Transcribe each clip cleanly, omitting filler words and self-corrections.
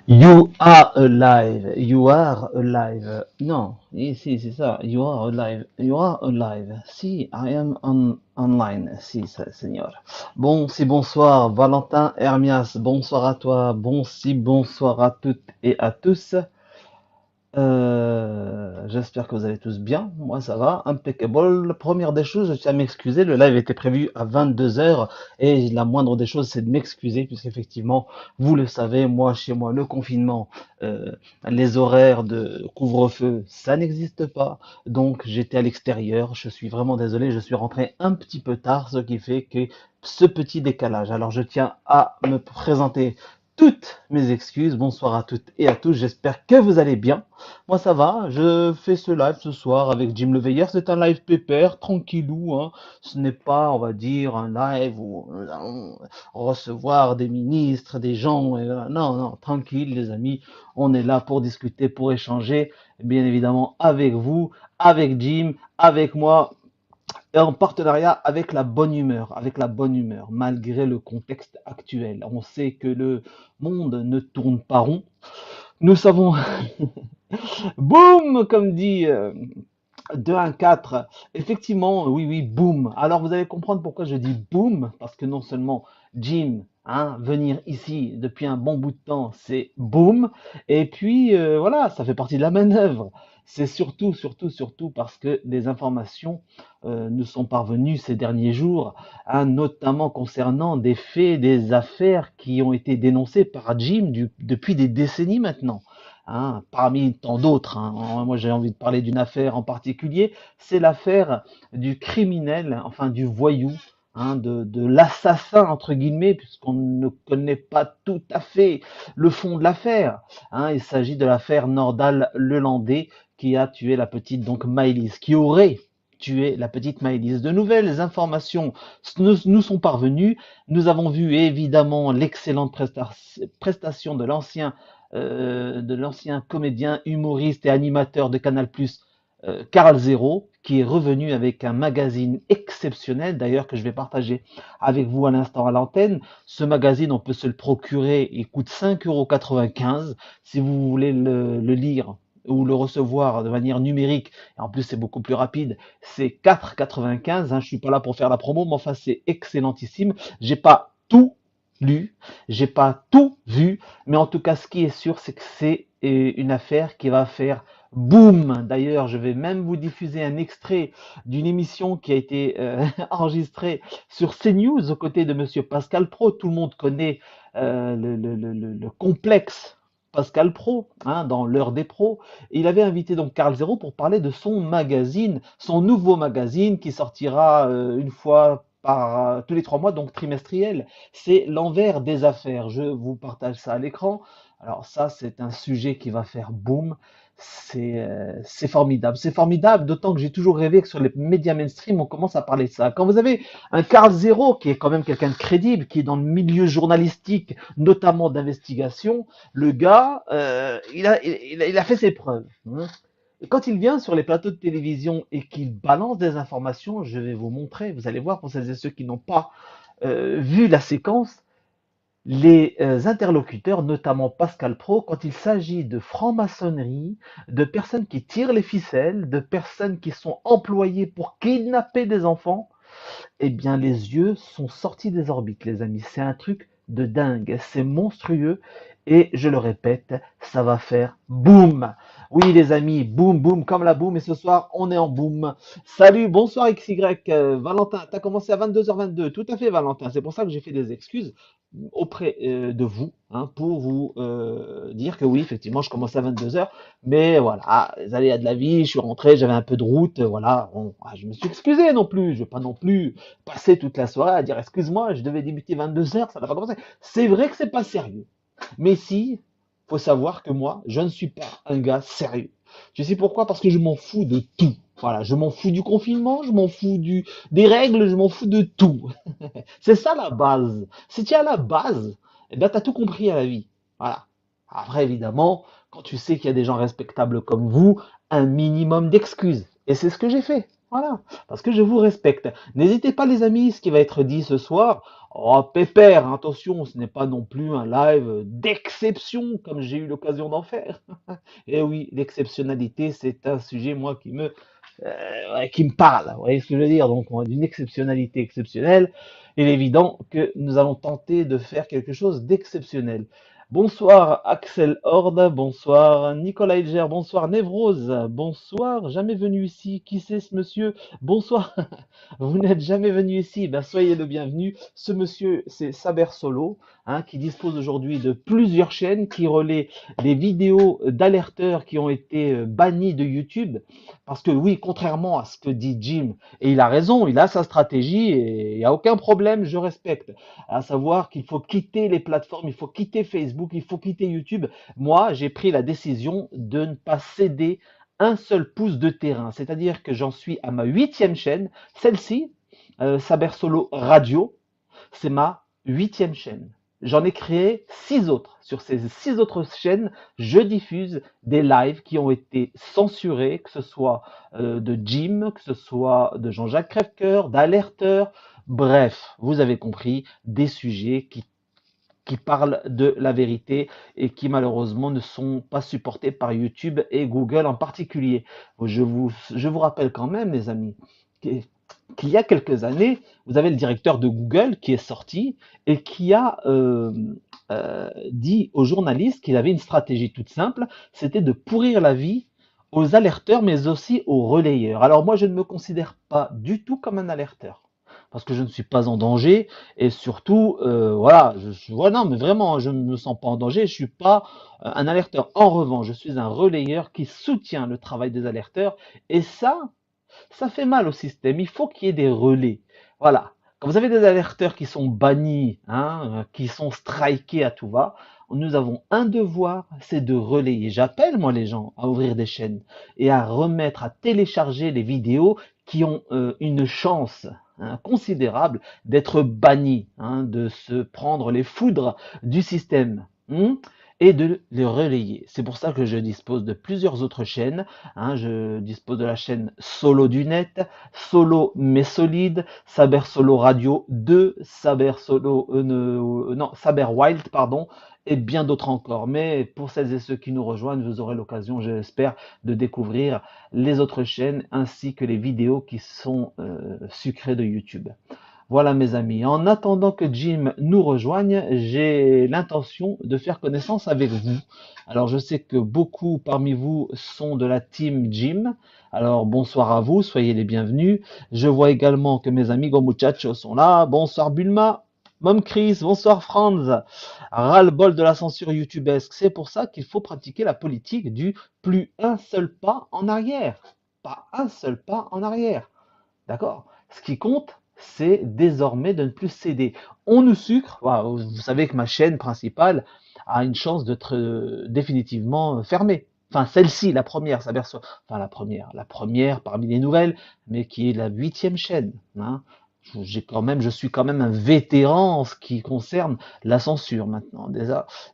You are alive. You are alive. Non, si, c'est ça. You are alive. You are alive. Si, I am online. Si, Seigneur. Bon, si, bonsoir, Valentin Hermias. Bonsoir à toi. Bon, si, bonsoir à toutes et à tous. J'espère que vous allez tous bien. Moi, ça va, impeccable. Première des choses, je tiens à m'excuser. Le live était prévu à 22 heures et la moindre des choses, c'est de m'excuser puisqu'effectivement, vous le savez, moi, chez moi, le confinement, euh, les horaires de couvre-feu, ça n'existe pas. Donc, j'étais à l'extérieur. Je suis vraiment désolé. Je suis rentré un petit peu tard, ce qui fait que ce petit décalage. Alors, je tiens à me présenter toutes mes excuses. Bonsoir à toutes et à tous. J'espère que vous allez bien. Moi ça va, je fais ce live ce soir avec Jim Leveilleur. C'est un live pépère, tranquillou, hein. Ce n'est pas, on va dire, un live où nous allons recevoir des ministres, des gens. Et voilà. Non, non, tranquille les amis. On est là pour discuter, pour échanger, bien évidemment avec vous, avec Jim, avec moi et en partenariat avec la bonne humeur, malgré le contexte actuel. On sait que le monde ne tourne pas rond. Nous savons, boum, comme dit 2-1-4. Effectivement, oui, oui, boum. Alors vous allez comprendre pourquoi je dis boum, parce que non seulement Jim, hein, venir ici depuis un bon bout de temps, c'est boum. Et puis voilà, ça fait partie de la manœuvre. C'est surtout parce que des informations nous sont parvenues ces derniers jours, hein, notamment concernant des faits, des affaires qui ont été dénoncées par Jim depuis des décennies maintenant, hein, parmi tant d'autres, hein. Moi, j'ai envie de parler d'une affaire en particulier. C'est l'affaire du criminel, enfin du voyou, hein, de l'assassin, entre guillemets, puisqu'on ne connaît pas tout à fait le fond de l'affaire, hein. Il s'agit de l'affaire Nordal Lelandais qui a tué la petite, donc Maëlys, qui aurait tué la petite Maëlys. De nouvelles informations nous sont parvenues. Nous avons vu évidemment l'excellente prestation de l'ancien comédien, humoriste et animateur de Canal+, Karl Zero, qui est revenu avec un magazine exceptionnel, d'ailleurs, que je vais partager avec vous à l'instant à l'antenne. Ce magazine, on peut se le procurer, il coûte 5,95 € si vous voulez le lire ou le recevoir de manière numérique, et en plus c'est beaucoup plus rapide, c'est 4,95 €, hein, je suis pas là pour faire la promo, mais enfin c'est excellentissime. J'ai pas tout lu, j'ai pas tout vu, mais en tout cas, ce qui est sûr, c'est que c'est une affaire qui va faire boum. D'ailleurs, je vais même vous diffuser un extrait d'une émission qui a été enregistrée sur CNews aux côtés de Monsieur Pascal Pro. Tout le monde connaît le complexe Pascal Pro, hein, dans l'heure des pros. Et il avait invité donc Karl Zero pour parler de son magazine, son nouveau magazine qui sortira une fois par tous les 3 mois, donc trimestriel. C'est l'envers des affaires. Je vous partage ça à l'écran. Alors ça, c'est un sujet qui va faire boom. C'est formidable. C'est formidable, d'autant que j'ai toujours rêvé que sur les médias mainstream, on commence à parler de ça. Quand vous avez un Karl Zero, qui est quand même quelqu'un de crédible, qui est dans le milieu journalistique, notamment d'investigation, le gars, il a fait ses preuves, hein. Et quand il vient sur les plateaux de télévision et qu'il balance des informations, je vais vous montrer, vous allez voir pour celles et ceux qui n'ont pas vu la séquence, les interlocuteurs, notamment Pascal Pro, quand il s'agit de franc-maçonnerie, de personnes qui tirent les ficelles, de personnes qui sont employées pour kidnapper des enfants, eh bien les yeux sont sortis des orbites, les amis. C'est un truc de dingue, c'est monstrueux. Et je le répète, ça va faire boum. Oui, les amis, boum, boum, comme la boum. Et ce soir, on est en boum. Salut, bonsoir XY. Valentin, tu as commencé à 22h22. Tout à fait, Valentin. C'est pour ça que j'ai fait des excuses auprès de vous, hein, pour vous dire que oui, effectivement, je commençais à 22h. Mais voilà, les aléas de la vie, je suis rentré, j'avais un peu de route. Voilà, bon, je me suis excusé non plus. Je ne vais pas non plus passer toute la soirée à dire excuse-moi, je devais débuter 22h, ça n'a pas commencé. C'est vrai que c'est pas sérieux. Mais si, faut savoir que moi, je ne suis pas un gars sérieux. Tu sais pourquoi? Parce que je m'en fous de tout. Voilà, je m'en fous du confinement, je m'en fous des règles, je m'en fous de tout. C'est ça la base. Si tu es à la base, eh ben, tu as tout compris à la vie. Voilà. Après, évidemment, quand tu sais qu'il y a des gens respectables comme vous, un minimum d'excuses. Et c'est ce que j'ai fait. Voilà, parce que je vous respecte. N'hésitez pas, les amis, ce qui va être dit ce soir. Oh, pépère, attention, ce n'est pas non plus un live d'exception comme j'ai eu l'occasion d'en faire. Et oui, l'exceptionnalité, c'est un sujet, moi, ouais, qui me parle. Vous voyez ce que je veux dire? Donc, on a d'une exceptionnalité exceptionnelle. Il est évident que nous allons tenter de faire quelque chose d'exceptionnel. Bonsoir Axel Horde, bonsoir Nicolas Hilger, bonsoir Névrose, bonsoir, jamais venu ici, qui c'est ce monsieur? Bonsoir, vous n'êtes jamais venu ici, ben soyez le bienvenu. Ce monsieur, c'est Saber Solo, hein, qui dispose aujourd'hui de plusieurs chaînes, qui relaie des vidéos d'alerteurs qui ont été bannis de YouTube. Parce que oui, contrairement à ce que dit Jim, et il a raison, il a sa stratégie et il n'y a aucun problème, je respecte. À savoir qu'il faut quitter les plateformes, il faut quitter Facebook, il faut quitter YouTube. Moi, j'ai pris la décision de ne pas céder un seul pouce de terrain. C'est-à-dire que j'en suis à ma 8e chaîne. Celle-ci, Saber Solo Radio, c'est ma 8e chaîne. J'en ai créé 6 autres. Sur ces 6 autres chaînes, je diffuse des lives qui ont été censurés, que ce soit de Jim, que ce soit de Jean-Jacques Crèvecoeur, d'Alerteur. Bref, vous avez compris, des sujets qui parlent de la vérité et qui malheureusement ne sont pas supportés par YouTube et Google en particulier. Je vous rappelle quand même, les amis, qu'il y a quelques années, vous avez le directeur de Google qui est sorti et qui a dit aux journalistes qu'il avait une stratégie toute simple, c'était de pourrir la vie aux alerteurs, mais aussi aux relayeurs. Alors moi, je ne me considère pas du tout comme un alerteur, parce que je ne suis pas en danger, et surtout, voilà, voilà, non, mais vraiment, je ne me sens pas en danger, je ne suis pas un alerteur. En revanche, je suis un relayeur qui soutient le travail des alerteurs, et ça fait mal au système. Il faut qu'il y ait des relais. Voilà. Quand vous avez des alerteurs qui sont bannis, hein, qui sont strikés à tout va, nous avons un devoir, c'est de relayer. J'appelle moi les gens à ouvrir des chaînes et à remettre, à télécharger les vidéos qui ont une chance, hein, considérable d'être bannis, hein, de se prendre les foudres du système, et de les relayer. C'est pour ça que je dispose de plusieurs autres chaînes. Hein, je dispose de la chaîne Solo du Net, Solo mais solide, Saber Solo Radio 2, Saber Solo, non, Saber Wild, pardon, et bien d'autres encore. Mais pour celles et ceux qui nous rejoignent, vous aurez l'occasion, j'espère, de découvrir les autres chaînes ainsi que les vidéos qui sont sucrées de YouTube. Voilà mes amis, en attendant que Jim nous rejoigne, j'ai l'intention de faire connaissance avec vous. Alors je sais que beaucoup parmi vous sont de la team Jim. Alors bonsoir à vous, soyez les bienvenus. Je vois également que mes amis Muchachos sont là. Bonsoir Bulma, Mom Chris, bonsoir Franz. Ras-le-bol de la censure youtubesque. C'est pour ça qu'il faut pratiquer la politique du plus un seul pas en arrière. Pas un seul pas en arrière. D'accord? Ce qui compte, c'est désormais de ne plus céder. On nous sucre. Voilà, vous savez que ma chaîne principale a une chance d'être définitivement fermée. Enfin, celle-ci, la première, enfin la première parmi les nouvelles, mais qui est la 8e chaîne. Hein. Je suis quand même un vétéran en ce qui concerne la censure maintenant.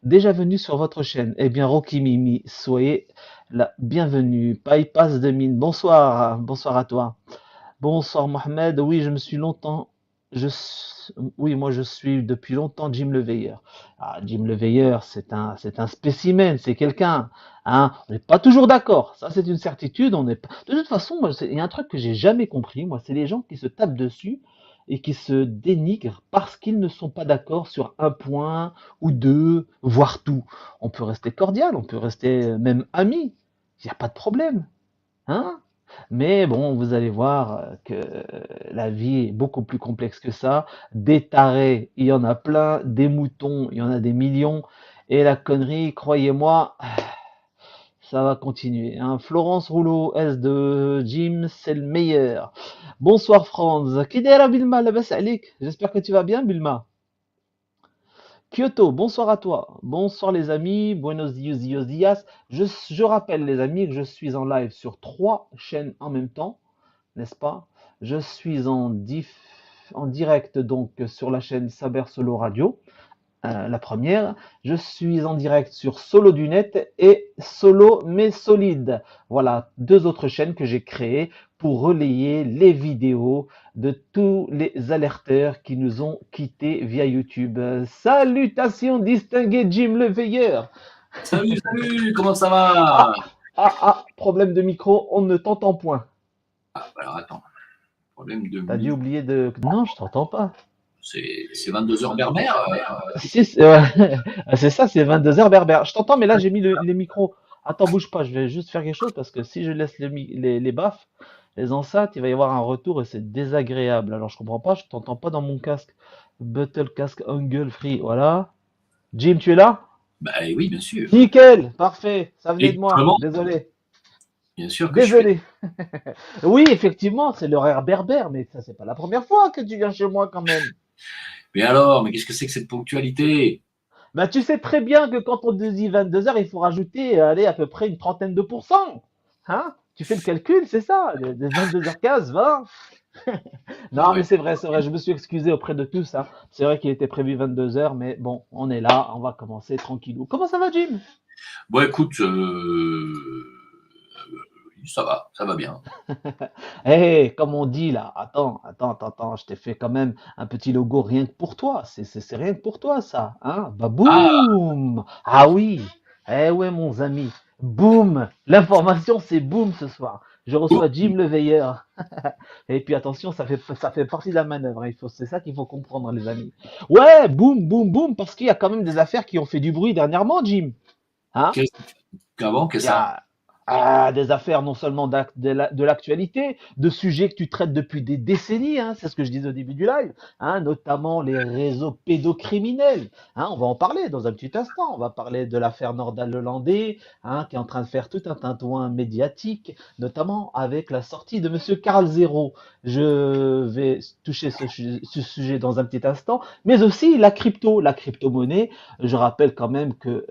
Déjà venu sur votre chaîne. Eh bien, Rocky Mimi, soyez la bienvenue. Passe de mine. Bonsoir à toi. Bonsoir Mohamed, oui, je me suis longtemps, oui, moi je suis depuis longtemps Jim le Veilleur. Ah, Jim le Veilleur, c'est un spécimen, c'est quelqu'un, hein. On n'est pas toujours d'accord, ça c'est une certitude. On n'est pas. De toute façon, moi, il y a un truc que j'ai jamais compris, moi, c'est les gens qui se tapent dessus et qui se dénigrent parce qu'ils ne sont pas d'accord sur un point ou deux, voire tout. On peut rester cordial, on peut rester même amis, il n'y a pas de problème, hein. Mais bon, vous allez voir que la vie est beaucoup plus complexe que ça. Des tarés, il y en a plein. Des moutons, il y en a des millions. Et la connerie, croyez-moi, ça va continuer. Hein. Florence Rouleau, S2, Jim, c'est le meilleur. Bonsoir Franz. Kidera Bilma, labas alik. J'espère que tu vas bien, Bilma. Kyoto, bonsoir à toi. Bonsoir les amis. Buenos dias. Je rappelle les amis que je suis en live sur 3 chaînes en même temps, n'est-ce pas? Je suis en direct donc sur la chaîne Saber Solo Radio, la première. Je suis en direct sur Solo du Net et Solo mais solide. Voilà, 2 autres chaînes que j'ai créées pour relayer les vidéos de tous les alerteurs qui nous ont quittés via YouTube. Salutations, distingué Jim le veilleur. Salut, salut, comment ça Ah, va? problème de micro, on ne t'entend point. Ah, alors attends, problème de T'as dû micro. oublier de... Non, je t'entends pas. C'est 22 heures berbère. Si, c'est ça, c'est 22 heures berbère. Je t'entends, mais là, j'ai mis les micros. Attends, bouge pas, je vais juste faire quelque chose parce que si je laisse les baffes, les enceintes, il va y avoir un retour et c'est désagréable. Alors, je comprends pas, je t'entends pas dans mon casque. Battle casque angle free, voilà. Jim, tu es là? Bah oui, bien sûr. Nickel, parfait, ça venait de Et moi. comment? Désolé. Bien sûr que je fais. Désolé. Oui, effectivement, c'est l'horaire berbère, mais ça, c'est pas la première fois que tu viens chez moi quand même. Mais alors, mais qu'est-ce que c'est que cette ponctualité? Bah, tu sais très bien que quand on te dit 22 heures, il faut rajouter, allez, à peu près une trentaine de pourcents. Hein? Tu fais le calcul, c'est ça, de 22h15, 20. Non, mais Ouais. c'est vrai, je me suis excusé auprès de tous, hein. C'est vrai qu'il était prévu 22 heures, mais bon, on est là, on va commencer tranquillou. Comment ça va, Jim? Bon, écoute, ça va bien. Eh, comme on dit là, attends, je t'ai fait quand même un petit logo rien que pour toi. C'est rien que pour toi, ça. Hein? Bah, Ah, boum! Ah oui! Eh ouais, mon ami. Boum! L'information, c'est boum ce soir. Je oh, reçois Jim le veilleur. Et puis attention, ça fait partie de la manœuvre, hein. C'est ça qu'il faut comprendre, les amis. Ouais, boum, boum, boum, parce qu'il y a quand même des affaires qui ont fait du bruit dernièrement, Jim. Hein? qu'est-ce qu'avant, Il y qu'est-ce que ça? a des affaires non seulement de l'actualité, de sujets que tu traites depuis des décennies, hein, c'est ce que je disais au début du live, hein, notamment les réseaux pédocriminels. Hein, on va en parler dans un petit instant. On va parler de l'affaire Nordal-Lelandais, hein, qui est en train de faire tout un tintouin médiatique, notamment avec la sortie de Monsieur Carl Zero. Je vais toucher ce sujet dans un petit instant, mais aussi la crypto-monnaie. Je rappelle quand même que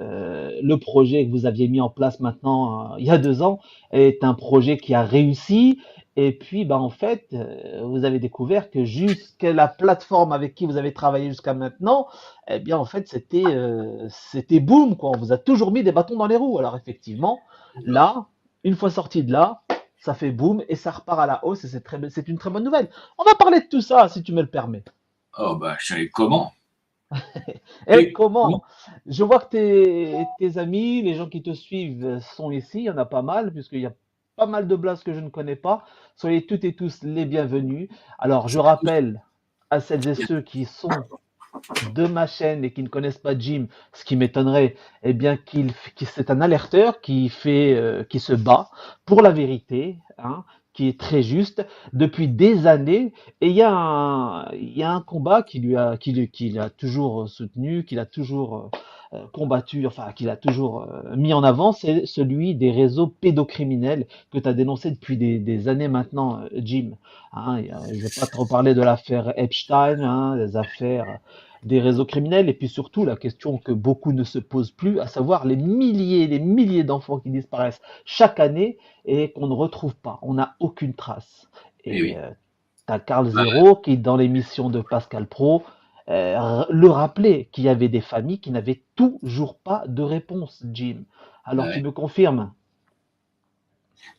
le projet que vous aviez mis en place maintenant, il y a 2 ans, est un projet qui a réussi. Et puis, bah, en fait, vous avez découvert que jusqu'à la plateforme avec qui vous avez travaillé jusqu'à maintenant, eh bien, en fait, c'était boom, quoi. On vous a toujours mis des bâtons dans les roues. Alors, effectivement, là, une fois sorti de là, ça fait boom et ça repart à la hausse et c'est une très bonne nouvelle. On va parler de tout ça, si tu me le permets. Oh, bah, je savais comment? Et Comment? comment? Je vois que tes amis, les gens qui te suivent sont ici, il y en a pas mal, puisqu'il y a pas mal de blagues que je ne connais pas. Soyez toutes et tous les bienvenus. Alors, je rappelle à celles et ceux qui sont de ma chaîne et qui ne connaissent pas Jim, ce qui m'étonnerait, eh bien c'est un alerteur qui se bat pour la vérité, hein, qui est très juste depuis des années. Et il y a un combat qu'il a toujours soutenu, qu'il a toujours combattu, enfin qu'il a toujours mis en avant, c'est celui des réseaux pédocriminels que tu as dénoncé depuis des années maintenant, Jim. Hein, je ne vais pas te reparler de l'affaire Epstein, hein, des affaires des réseaux criminels, et puis surtout la question que beaucoup ne se posent plus, à savoir les milliers d'enfants qui disparaissent chaque année et qu'on ne retrouve pas. On n'a aucune trace. Eh Et oui. t'as Carl Bah, Zero qui, dans l'émission de Pascal Pro, le rappelait qu'il y avait des familles qui n'avaient toujours pas de réponse, Jim. bah Alors tu ouais. me confirmes?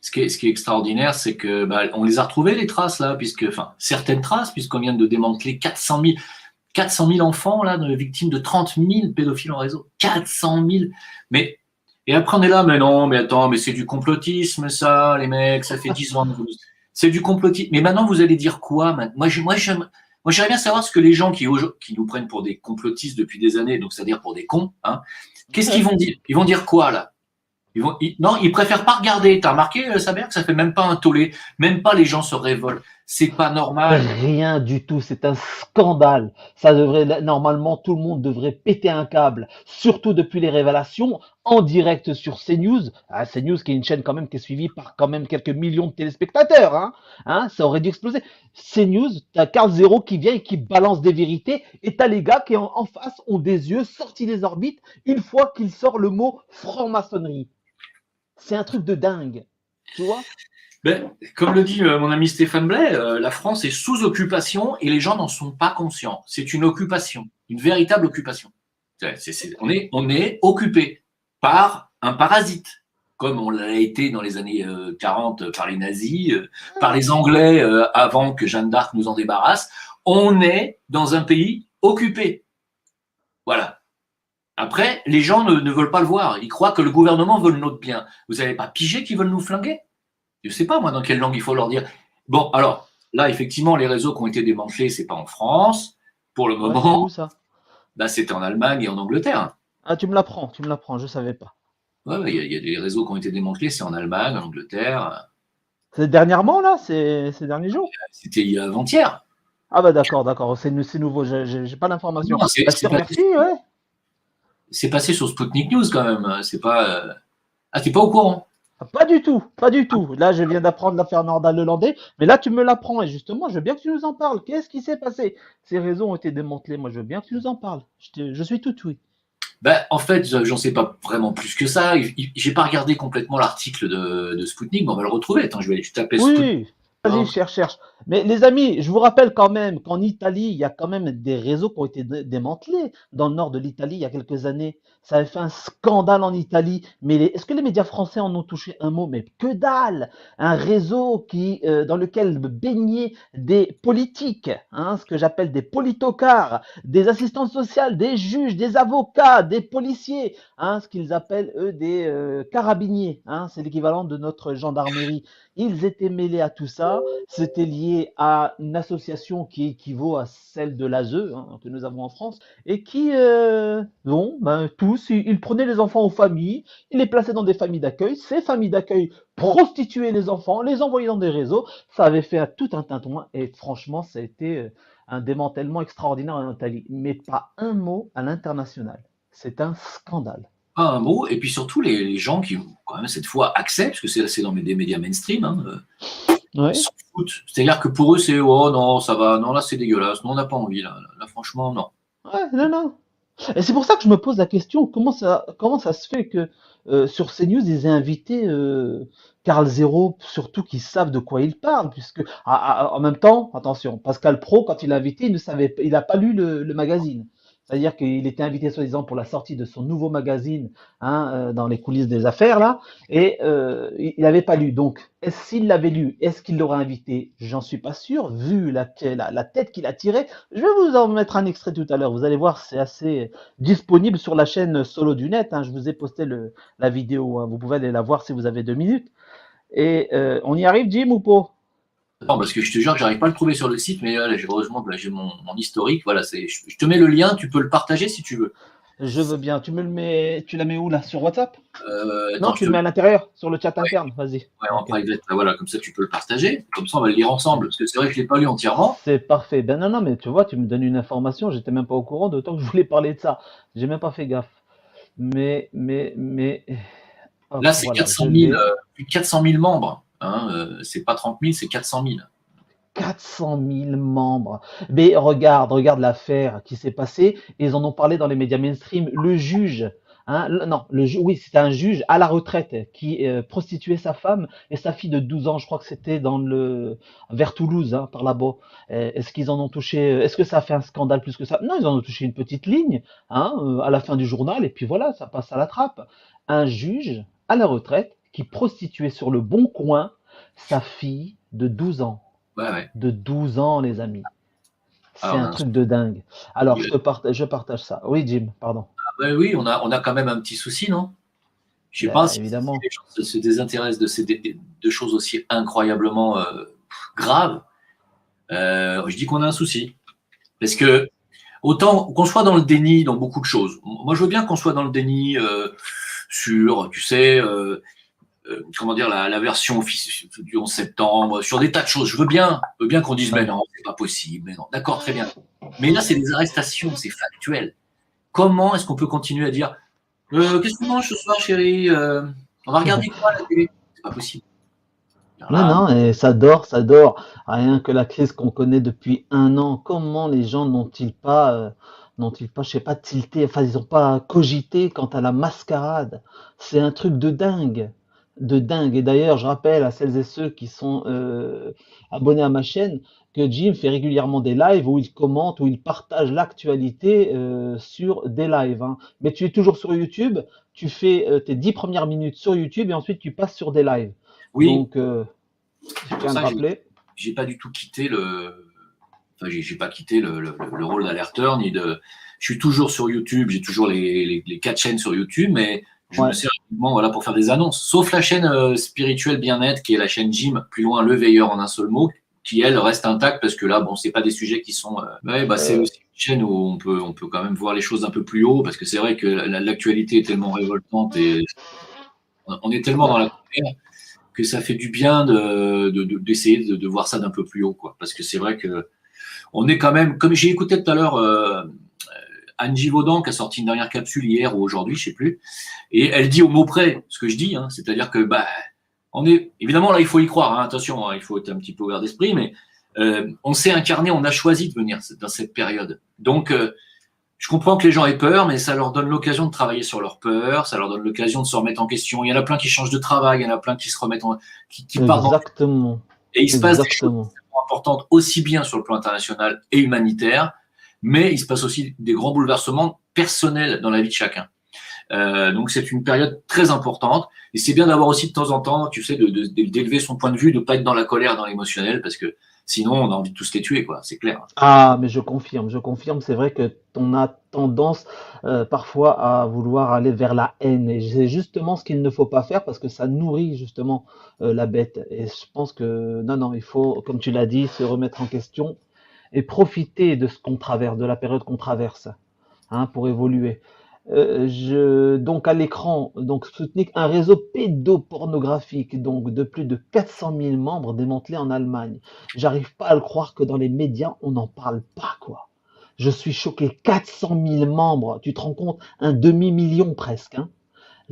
Ce qui est extraordinaire, c'est que bah, on les a retrouvées les traces là, puisque enfin certaines traces, puisqu'on vient de démanteler 400 000 enfants là, victimes de 30 000 pédophiles en réseau. 400 000. Mais et après on est là, mais non, mais attends, mais c'est du complotisme ça, les mecs, ça fait 10 ans. C'est du complotisme. Mais maintenant vous allez dire quoi maintenant? Moi j'aimerais bien savoir ce que les gens qui nous prennent pour des complotistes depuis des années, donc c'est-à-dire pour des cons, hein, qu'est-ce qu'ils vont dire? Ils vont dire quoi là? Non, ils préfèrent pas regarder. T'as remarqué, Saber, que ça fait même pas un tollé. Même pas les gens se révoltent. C'est pas normal. Rien du tout, c'est un scandale. Normalement, tout le monde devrait péter un câble, surtout depuis les révélations en direct sur CNews. Ah, CNews qui est une chaîne quand même qui est suivie par quand même quelques millions de téléspectateurs, hein. Hein, ça aurait dû exploser. CNews, t'as Carl Zero qui vient et qui balance des vérités, et t'as les gars qui en face ont des yeux sortis des orbites une fois qu'il sort le mot franc-maçonnerie. C'est un truc de dingue, tu vois? Ben, comme le dit mon ami Stéphane Blais, la France est sous occupation et les gens n'en sont pas conscients. C'est une occupation, une véritable occupation. On est occupé par un parasite. comme on l'a été dans les années 40 par les nazis, par les Anglais avant que Jeanne d'Arc nous en débarrasse. On est dans un pays occupé. Voilà. Après, les gens ne veulent pas le voir. Ils croient que le gouvernement veut notre bien. Vous n'avez pas pigé qu'ils veulent nous flinguer? Je ne sais pas, moi, dans quelle langue il faut leur dire. Bon, alors, là, effectivement, les réseaux qui ont été démantelés, ce n'est pas en France. Pour le Ouais, c'est moment, où ça? là, c'était en Allemagne et en Angleterre. Ah, tu me l'apprends, je savais pas. Ouais, ouais, il y a des réseaux qui ont été démantelés, c'est en Allemagne, en Angleterre. C'est dernièrement là, ces derniers jours? C'était avant-hier. Ah bah d'accord, d'accord, c'est nouveau, j'ai pas l'information. Non, Bah, je te remercie, ouais. c'est passé sur Sputnik News quand même. C'est pas. Ah, t'es pas au courant? Ah, pas du tout, pas du tout. Là, je viens d'apprendre l'affaire Nordal-Lelandais, mais là, tu me l'apprends et justement, je veux bien que tu nous en parles. Qu'est-ce qui s'est passé? Ces réseaux ont été démantelés, moi, je veux bien que tu nous en parles. Je suis tout oui. Ben, en fait, j'en sais pas vraiment plus que ça. J'ai pas regardé complètement l'article de Sputnik, mais on va le retrouver. Attends, je vais aller taper Sputnik. Oui, vas-y, cherche, cherche. Mais les amis, je vous rappelle quand même qu'en Italie, il y a quand même des réseaux qui ont été démantelés. Dans le nord de l'Italie, il y a quelques années, ça avait fait un scandale en Italie. Mais est-ce que les médias français en ont touché un mot? Mais que dalle! Un réseau dans lequel baignaient des politiques, hein, ce que j'appelle des politocards, des assistantes sociales, des juges, des avocats, des policiers, hein, ce qu'ils appellent eux des carabiniers, hein, c'est l'équivalent de notre gendarmerie. Ils étaient mêlés à tout ça. C'était lié à une association qui équivaut à celle de l'ASE, hein, que nous avons en France, et qui, bon, ben, tous, ils prenaient les enfants aux familles, ils les plaçaient dans des familles d'accueil. Ces familles d'accueil prostituaient les enfants, les envoyaient dans des réseaux. Ça avait fait tout un tintouin, et franchement, ça a été un démantèlement extraordinaire en Italie. Mais pas un mot à l'international. C'est un scandale. Pas un mot. Et puis surtout, les gens qui, quand même, cette fois, acceptent, parce que c'est dans des médias mainstream, hein, Ouais. s'en foutent. C'est-à-dire que pour eux, c'est oh non, ça va, non, là, c'est dégueulasse, non, on n'a pas envie, là, franchement, non. Ouais, non, non. Et c'est pour ça que je me pose la question, comment ça se fait que sur CNews, ils aient invité Karl Zéro, surtout qu'ils savent de quoi il parle, puisque en même temps, attention, Pascal Pro, quand il l'a invité, il n'a pas lu le magazine. C'est-à-dire qu'il était invité soi-disant pour la sortie de son nouveau magazine, hein, dans les coulisses des affaires là, et il n'avait pas lu. Donc, s'il l'avait lu, est-ce qu'il l'aurait invité? J'en suis pas sûr, vu la tête qu'il a tirée. Je vais vous en mettre un extrait tout à l'heure. Vous allez voir, c'est assez disponible sur la chaîne Solo du Net, hein. Je vous ai posté la vidéo, hein. Vous pouvez aller la voir si vous avez 2 minutes. Et on y arrive, Jim, ou pas? Non, parce que je te jure que j'arrive pas à le trouver sur le site, mais là, heureusement, là, j'ai mon historique. Voilà, je te mets le lien, tu peux le partager si tu veux. Je veux bien. Tu la mets où là? Sur WhatsApp? Non, Attends, tu le mets à l'intérieur, sur le chat interne. Vas-y. ouais, en Ok. private, voilà, comme ça tu peux le partager. Comme ça, on va le lire ensemble, parce que c'est vrai que je l'ai pas lu entièrement. C'est parfait. Ben non, non, mais tu vois, tu me donnes une information, j'étais même pas au courant, d'autant que je voulais parler de ça. J'ai même pas fait gaffe. Mais, hop, Là, c'est voilà, 400 je 000, l'ai. plus de 400 000 membres. Hein, c'est pas 30 000, c'est 400 000. 400 000 membres. Mais regarde l'affaire qui s'est passée. Ils en ont parlé dans les médias mainstream. Le juge, hein, non, oui, c'était un juge à la retraite qui prostituait sa femme et sa fille de 12 ans. Je crois que c'était vers Toulouse, hein, par là-bas. Est-ce qu'ils en ont touché? Est-ce que ça a fait un scandale plus que ça? Non, ils en ont touché une petite ligne, hein, à la fin du journal et puis voilà, ça passe à la trappe. Un juge à la retraite qui prostituait sur le bon coin sa fille de 12 ans. Ouais, ouais. De 12 ans, les amis. C'est Alors, un truc de dingue. Alors, je partage ça. Oui, Jim, pardon. ouais, oui, on a quand même un petit souci, non? Je sais pas Ben, si évidemment. les gens se désintéressent de choses aussi incroyablement graves. Je dis qu'on a un souci. Parce que autant qu'on soit dans le déni dans beaucoup de choses. Moi, je veux bien qu'on soit dans le déni sur, tu sais, comment dire, la version officielle du 11 septembre, sur des tas de choses. Je veux bien qu'on dise, mais Ouais. non, c'est pas possible, mais non. D'accord, très bien. Mais là, c'est des arrestations, c'est factuel. Comment est-ce qu'on peut continuer à dire, qu'est-ce qu'on mange ce soir, chérie? On va regarder quoi à la télé? C'est pas possible. Non, Là, non, et ça dort, ça dort. Rien que la crise qu'on connaît depuis un an. Comment les gens n'ont-ils pas, je sais pas, tilté, enfin, ils n'ont pas cogité quant à la mascarade. C'est un truc de dingue. De dingue. Et d'ailleurs, je rappelle à celles et ceux qui sont abonnés à ma chaîne, que Jim fait régulièrement des lives où il commente, où il partage l'actualité sur des lives, hein. Mais tu es toujours sur YouTube, tu fais tes 10 premières minutes sur YouTube et ensuite tu passes sur des lives. Oui, Donc, je c'est pour tiens à le ça que rappeler. j'ai pas du tout quitté enfin, j'ai pas quitté le rôle d'alerteur ni de. Je suis toujours sur YouTube, j'ai toujours les 4 chaînes sur YouTube, mais je me Ouais. sers uniquement voilà, pour faire des annonces. Sauf la chaîne spirituelle bien-être, qui est la chaîne Jim, plus loin, le veilleur en un seul mot, qui elle reste intacte parce que là, bon, c'est pas des sujets qui sont. Ouais, bah, c'est Euh, aussi une chaîne où on peut quand même voir les choses un peu plus haut parce que c'est vrai que l'actualité est tellement révoltante et on est tellement dans la bah, colère que ça fait du bien d'essayer de voir ça d'un peu plus haut, quoi. Parce que c'est vrai que on est quand même, comme j'ai écouté tout à l'heure Anne Givaudan qui a sorti une dernière capsule hier ou aujourd'hui, je sais plus, et elle dit au mot près ce que je dis, hein, c'est-à-dire que bah, on est évidemment là, il faut y croire, hein, attention, hein, il faut être un petit peu ouvert d'esprit, mais on s'est incarné, on a choisi de venir dans cette période. Donc, je comprends que les gens aient peur, mais ça leur donne l'occasion de travailler sur leur peur, ça leur donne l'occasion de se remettre en question. Il y en a plein qui changent de travail, il y en a plein qui se remettent qui partent dans. exactement. Et il se passe des choses Exactement. importantes aussi bien sur le plan international et humanitaire, mais il se passe aussi des grands bouleversements personnels dans la vie de chacun. Donc c'est une période très importante et c'est bien d'avoir aussi de temps en temps, tu sais, d'élever son point de vue, de ne pas être dans la colère, dans l'émotionnel, parce que sinon on a envie de tous les tuer, quoi. C'est clair. Ah, mais je confirme, c'est vrai que on a tendance parfois à vouloir aller vers la haine. Et c'est justement ce qu'il ne faut pas faire parce que ça nourrit justement la bête. Et je pense que non, non, il faut, comme tu l'as dit, se remettre en question et profiter de ce qu'on traverse, de la période qu'on traverse, hein, pour évoluer. Donc à l'écran, donc Sputnik, un réseau pédopornographique, donc de plus de 400 000 membres démantelé en Allemagne. J'arrive pas à le croire que dans les médias on n'en parle pas, quoi. Je suis choqué, 400 000 membres, tu te rends compte, un demi-million presque, hein.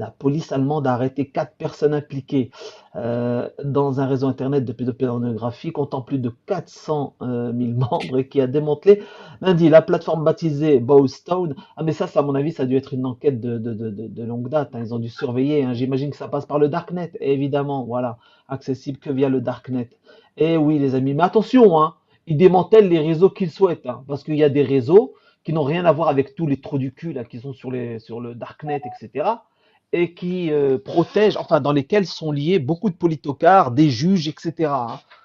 La police allemande a arrêté 4 personnes impliquées dans un réseau internet de pédopornographie comptant plus de 400 000 membres et qui a démantelé lundi la plateforme baptisée Bowstone. Ah mais ça à mon avis, ça a dû être une enquête de longue date, hein. Ils ont dû surveiller, hein. J'imagine que ça passe par le Darknet, évidemment, voilà, accessible que via le Darknet. Et oui les amis, mais attention, hein, ils démantèlent les réseaux qu'ils souhaitent, hein, parce qu'il y a des réseaux qui n'ont rien à voir avec tous les trous du cul là, qui sont sur le Darknet, etc et qui protègent, enfin dans lesquels sont liés beaucoup de politocars, des juges, etc.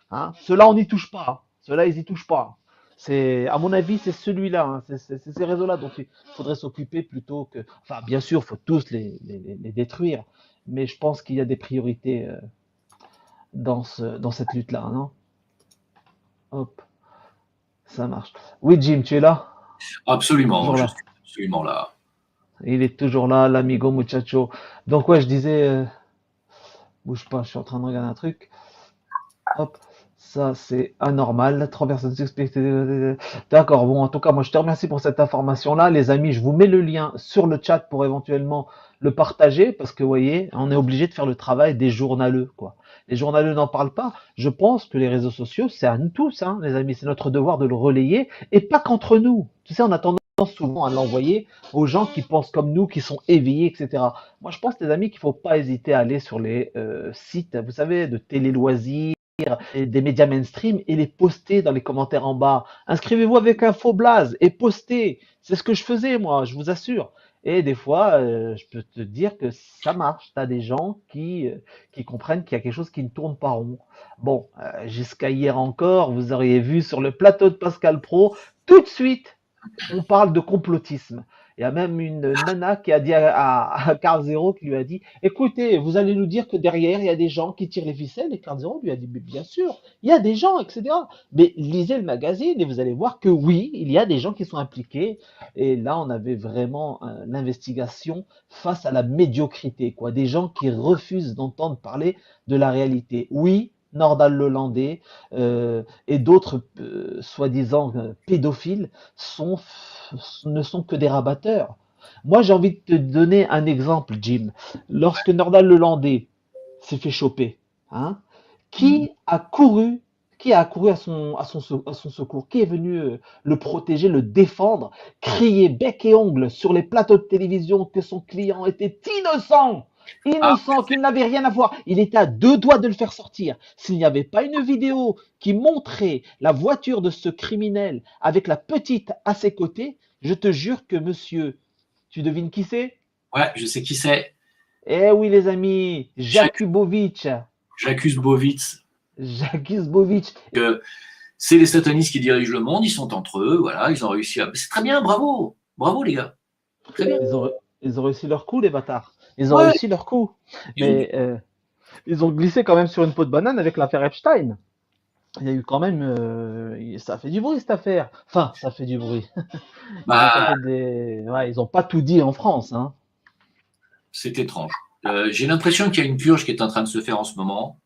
Hein. Ceux-là, on n'y touche pas. Hein. Ceux-là, ils n'y touchent pas. C'est, à mon avis, c'est celui-là, hein. C'est ces réseaux-là dont il faudrait s'occuper plutôt que. Enfin, bien sûr, il faut tous les détruire, mais je pense qu'il y a des priorités dans cette lutte-là, non? Hop, ça marche. Oui, Jim, tu es là? Absolument, Toujours je là. suis absolument là. Il est toujours là, l'amigo muchacho. Donc ouais, je disais, bouge pas, je suis en train de regarder un truc. Hop, ça c'est anormal. 3 personnes suspectées. D'accord, bon, en tout cas, moi je te remercie pour cette information-là. Les amis, je vous mets le lien sur le chat pour éventuellement le partager, parce que vous voyez, on est obligé de faire le travail des journaleux, quoi. Les journaleux n'en parlent pas. Je pense que les réseaux sociaux, c'est à nous tous, hein, les amis. C'est notre devoir de le relayer, et pas qu'entre nous. Tu sais, on a tendance souvent à l'envoyer aux gens qui pensent comme nous, qui sont éveillés, etc. Moi, je pense, les amis, qu'il ne faut pas hésiter à aller sur les sites, vous savez, de télé-loisirs, des médias mainstream et les poster dans les commentaires en bas. Inscrivez-vous avec un faux blaze et postez. C'est ce que je faisais, moi, je vous assure. Et des fois, je peux te dire que ça marche. Tu as des gens qui comprennent qu'il y a quelque chose qui ne tourne pas rond. Bon, jusqu'à hier encore, vous auriez vu sur le plateau de Pascal Pro, tout de suite, on parle de complotisme. Il y a même une nana qui a dit à Carl Zero qui lui a dit écoutez, vous allez nous dire que derrière il y a des gens qui tirent les ficelles. Et Carl Zero lui a dit mais bien sûr, il y a des gens, etc. Mais lisez le magazine et vous allez voir que oui, il y a des gens qui sont impliqués. Et là, on avait vraiment l'investigation face à la médiocrité, quoi. Des gens qui refusent d'entendre parler de la réalité. Oui, Nordal Lelandais et d'autres soi-disant pédophiles sont, ne sont que des rabatteurs. Moi, j'ai envie de te donner un exemple, Jim. Lorsque Nordal Lelandais s'est fait choper, hein, Mm. qui a accouru à son secours, qui est venu le protéger, le défendre, crier bec et ongle sur les plateaux de télévision que son client était innocent. Ah, innocent, qu'il n'avait rien à voir. Il était à deux doigts de le faire sortir. S'il n'y avait pas une vidéo qui montrait la voiture de ce criminel avec la petite à ses côtés, je te jure que monsieur, tu devines qui c'est? ouais, je sais qui c'est. Eh oui, les amis, Jakubowicz. J'accuse Bovitz. Jakubowicz. Que c'est les satanistes qui dirigent le monde, ils sont entre eux, voilà, ils ont réussi à. C'est très bien, bravo, bravo les gars, très bien. Ils ont réussi leur coup, les bâtards. Ils ont Ouais, réussi leur coup. ils ont du. Mais ils ont glissé quand même sur une peau de banane avec l'affaire Epstein. Il y a eu quand même, ça a fait du bruit cette affaire. Enfin, ça fait du bruit. Ils ont pas Bah, fait des, ouais, ils ont pas tout dit en France, hein. c'est étrange. J'ai l'impression qu'il y a une purge qui est en train de se faire en ce moment,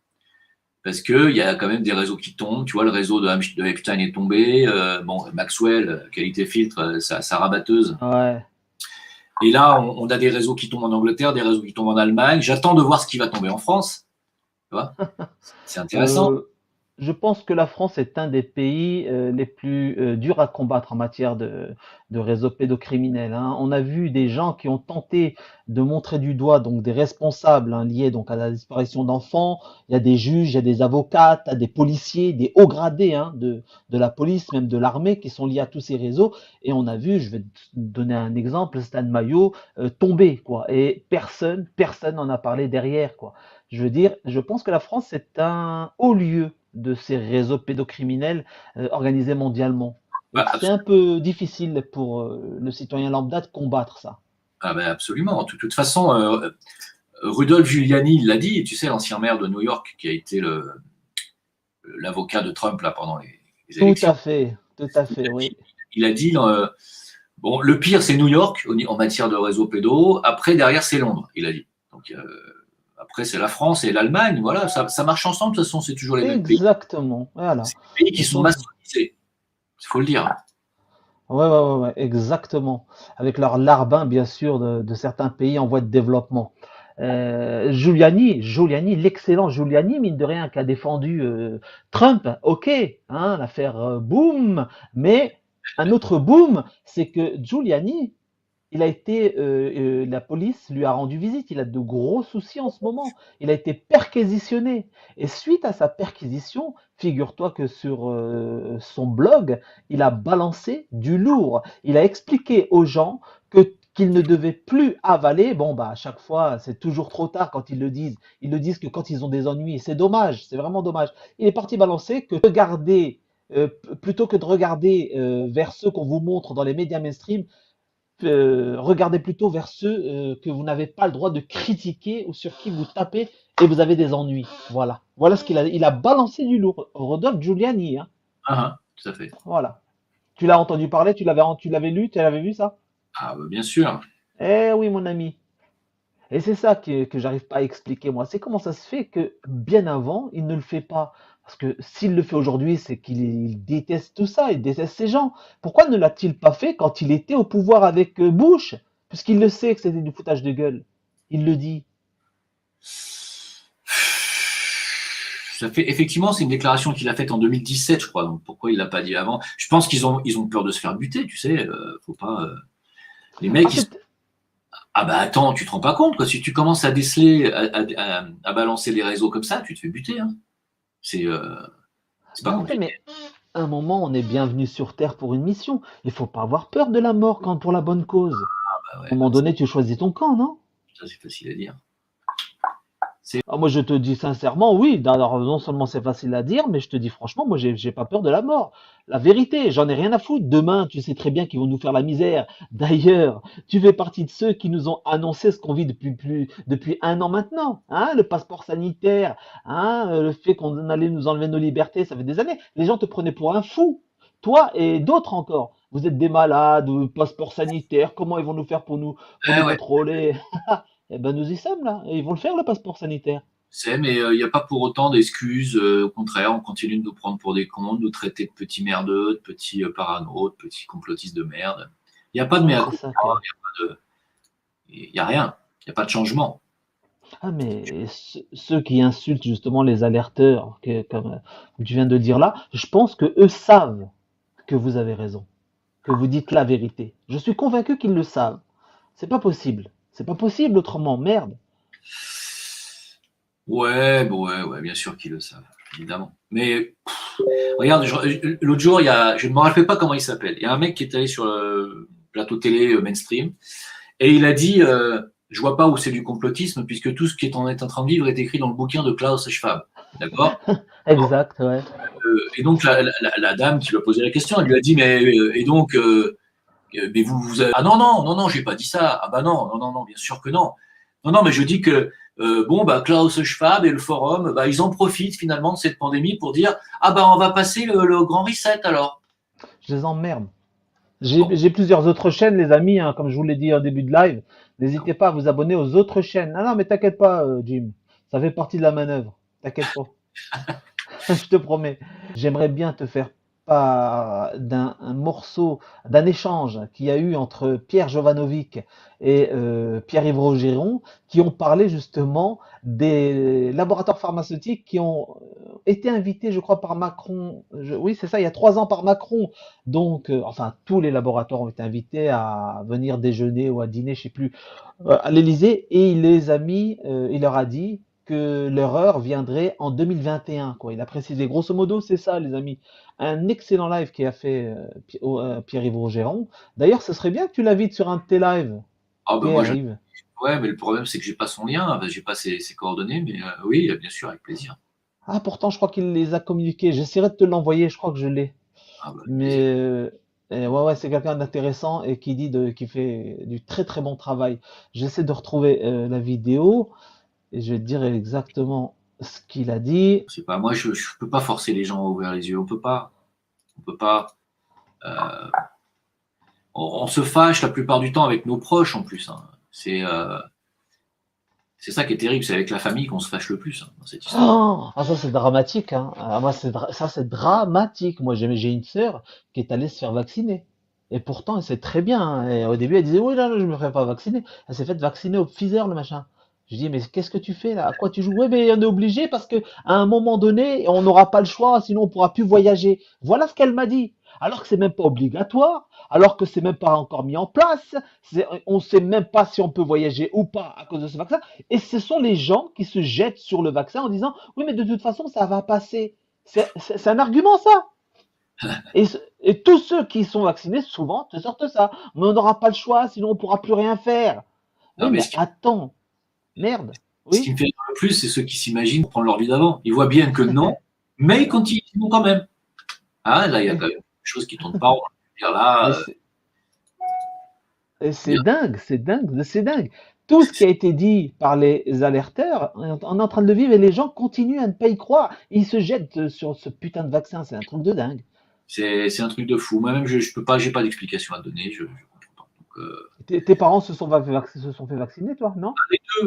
parce qu'il y a quand même des réseaux qui tombent. Tu vois, le réseau de Epstein est tombé. Bon, Maxwell, qualité filtre, sa rabatteuse. Ouais. Et là, on a des réseaux qui tombent en Angleterre, des réseaux qui tombent en Allemagne. J'attends de voir ce qui va tomber en France. Tu vois, c'est intéressant. Euh, je pense que la France est un des pays les plus durs à combattre en matière de réseaux pédocriminels, hein. On a vu des gens qui ont tenté de montrer du doigt donc des responsables, hein, liés donc à la disparition d'enfants. Il y a des juges, il y a des avocats, il y a des policiers, des hauts gradés, hein, de la police, même de l'armée, qui sont liés à tous ces réseaux. Et on a vu, je vais te donner un exemple, Stan Mayo tomber, quoi. Et personne n'en a parlé derrière, quoi. Je veux dire, je pense que la France est un haut lieu de ces réseaux pédocriminels organisés mondialement. Bah, Donc c'est un peu difficile pour le citoyen lambda de combattre ça. ah ben absolument. De toute façon, Rudolph Giuliani, il l'a dit, tu sais, l'ancien maire de New York, qui a été l'avocat de Trump là, pendant les élections. Tout à fait, oui. Il a dit, bon, le pire, c'est New York en matière de réseau pédo. Après, derrière, c'est Londres, il a dit. Donc, après, c'est la France et l'Allemagne. Voilà, ça marche ensemble. De toute façon, c'est toujours les mêmes pays. Exactement, voilà. C'est des pays qui Ils sont sont, maçonnisés, il faut le dire. ouais, exactement. Avec leur larbin, bien sûr, de certains pays en voie de développement. Giuliani, l'excellent Giuliani, mine de rien, qui a défendu Trump, ok, hein, l'affaire boom, mais un autre boom, c'est que Giuliani, il a été, la police lui a rendu visite, il a de gros soucis en ce moment, il a été perquisitionné. Et suite à sa perquisition, figure-toi que sur son blog, il a balancé du lourd. Il a expliqué aux gens qu'ils ne devaient plus avaler. Bon, bah, à chaque fois, c'est toujours trop tard quand ils le disent. Ils le disent que quand ils ont des ennuis. C'est dommage, c'est vraiment dommage. Il est parti balancer que plutôt que de regarder vers ceux qu'on vous montre dans les médias mainstream, regardez plutôt vers ceux que vous n'avez pas le droit de critiquer ou sur qui vous tapez et vous avez des ennuis. Voilà. Voilà ce qu'il a. Il a balancé du lourd. Rodolphe Giuliani, hein. Ah, tout à fait. Voilà. Tu l'as entendu parler, tu l'avais lu, tu l'avais vu ça? Ah, bien sûr. Eh oui, mon ami. Et c'est ça que j'arrive pas à expliquer, moi. C'est comment ça se fait que bien avant, il ne le fait pas. Parce que s'il le fait aujourd'hui, c'est qu'il déteste tout ça, il déteste ces gens. Pourquoi ne l'a-t-il pas fait quand il était au pouvoir avec Bush? Puisqu'il le sait que c'était du foutage de gueule. Il le dit. Ça fait, effectivement, c'est une déclaration qu'il a faite en 2017, je crois. Donc pourquoi il l'a pas dit avant? Je pense qu'ils ont peur de se faire buter, tu sais. Faut pas. Les mecs, Ah, ils sont. Ah bah attends, tu te rends pas compte, quoi. Si tu commences à déceler, à balancer les réseaux comme ça, tu te fais buter, hein. C'est c'est mais pas après, compliqué. mais à un moment, on est bien venu sur Terre pour une mission. Il faut pas avoir peur de la mort quand pour la bonne cause. Ah À un ouais, moment donné, tu choisis ton camp, non? ça c'est facile à dire. Ah, moi, je te dis sincèrement, oui. Alors, non seulement c'est facile à dire, mais je te dis franchement, moi, j'ai pas peur de la mort. La vérité, j'en ai rien à foutre. Demain, tu sais très bien qu'ils vont nous faire la misère. D'ailleurs, tu fais partie de ceux qui nous ont annoncé ce qu'on vit depuis un an maintenant. Hein, le passeport sanitaire, hein, le fait qu'on allait nous enlever nos libertés, ça fait des années. Les gens te prenaient pour un fou. Toi et d'autres encore. Vous êtes des malades, passeport sanitaire, comment ils vont nous faire pour Eh nous ouais, contrôler? Eh ben, nous y sommes là. Et ils vont le faire, le passeport sanitaire. c'est, mais il n'y a pas pour autant d'excuses. Au contraire, on continue de nous prendre pour des cons, de nous traiter de petits merdeux, de petits parano, de petits complotistes de merde. Il n'y a pas de Ah, mea c'est culpa, ça que. il n'y a rien. Il n'y a pas de changement. Ah, mais ceux qui insultent justement les alerteurs, comme tu viens de dire là, je pense que eux savent que vous avez raison, que vous dites la vérité. Je suis convaincu qu'ils le savent. C'est pas possible. C'est pas possible autrement, merde. Ouais, bon, ouais, ouais, bien sûr qu'ils le savent, évidemment. Mais regarde, l'autre jour, je ne me rappelle pas comment il s'appelle. Il y a un mec qui est allé sur le plateau télé mainstream et il a dit je vois pas où c'est du complotisme puisque tout ce qui est en train de vivre est écrit dans le bouquin de Klaus Schwab. D'accord. Exact, ouais. Et donc la dame qui lui a posé la question, elle lui a dit mais et donc mais vous avez... Ah non non non non, j'ai pas dit ça. Ah bah non non non non, bien sûr que non. Non non, mais je dis que bon bah Klaus Schwab et le forum, bah ils en profitent finalement de cette pandémie pour dire ah bah on va passer le grand reset alors. Je les emmerde. Bon, J'ai plusieurs autres chaînes, les amis, hein, comme je vous l'ai dit en début de live. N'hésitez pas à vous abonner aux autres chaînes. Ah non, mais t'inquiète pas, Jim. Ça fait partie de la manœuvre. T'inquiète pas. Je te promets. J'aimerais bien te faire part d'un un morceau, d'un échange qu'il y a eu entre Pierre Jovanovic et Pierre-Yves Rogeron, qui ont parlé justement des laboratoires pharmaceutiques qui ont été invités, je crois, par Macron. Oui, c'est ça, il y a 3 ans par Macron. Donc, enfin, tous les laboratoires ont été invités à venir déjeuner ou à dîner, je sais plus, à l'Élysée, et il les a mis, il leur a dit que l'erreur viendrait en 2021, quoi. Il a précisé, grosso modo, c'est ça, les amis. Un excellent live qui a fait Pierre-Yves Rogeron. D'ailleurs, ce serait bien que tu l'invites sur un de tes lives, ah bah moi je... Pierre-Yves. Ouais, mais le problème c'est que j'ai pas son lien, enfin, j'ai pas ses coordonnées, mais oui, bien sûr, avec plaisir. Ah, pourtant, je crois qu'il les a communiqués. J'essaierai de te l'envoyer, je crois que je l'ai. Ah bah avec plaisir. Mais ouais, ouais, c'est quelqu'un d'intéressant et qui fait du très très bon travail. J'essaie de retrouver la vidéo et je vais te dire exactement ce qu'il a dit. C'est pas moi, je peux pas forcer les gens à ouvrir les yeux, on peut pas. euh, on se fâche la plupart du temps avec nos proches en plus, hein. C'est ça qui est terrible, c'est avec la famille qu'on se fâche le plus, hein, dans cette histoire. Oh, ah, ça c'est dramatique, hein. Ah, moi ça c'est dramatique. Moi j'ai une sœur qui est allée se faire vacciner. Et pourtant elle sait très bien, hein. Et au début elle disait oui là, je me ferai pas vacciner. Elle s'est faite vacciner au Pfizer le machin. Je dis mais qu'est-ce que tu fais là? À quoi tu joues? Oui mais on est obligé parce que à un moment donné on n'aura pas le choix sinon on pourra plus voyager. Voilà ce qu'elle m'a dit. Alors que c'est même pas obligatoire, alors que c'est même pas encore mis en place. On sait même pas si on peut voyager ou pas à cause de ce vaccin. Et ce sont les gens qui se jettent sur le vaccin en disant oui, mais de toute façon, ça va passer. C'est un argument, ça. Et tous ceux qui sont vaccinés, souvent, te sortent ça. Mais on n'aura pas le choix, sinon on ne pourra plus rien faire. Non, Oui, mais mais attends, merde. ce qui Oui. me fait rire le plus, c'est ceux qui s'imaginent prendre leur vie d'avant. Ils voient bien que non, mais ils continuent quand même. Ah, là, il y a quand même quelque chose qui tourne pas rond. Dire là, Mais c'est dingue, c'est dingue, c'est dingue. Tout ce qui a été dit par les alerteurs, on est en train de le vivre et les gens continuent à ne pas y croire. Ils se jettent sur ce putain de vaccin, c'est un truc de dingue. c'est un truc de fou. Moi-même, je peux pas, j'ai pas d'explication à donner. Je comprends pas. Donc, Tes parents se sont fait vacciner, toi, non?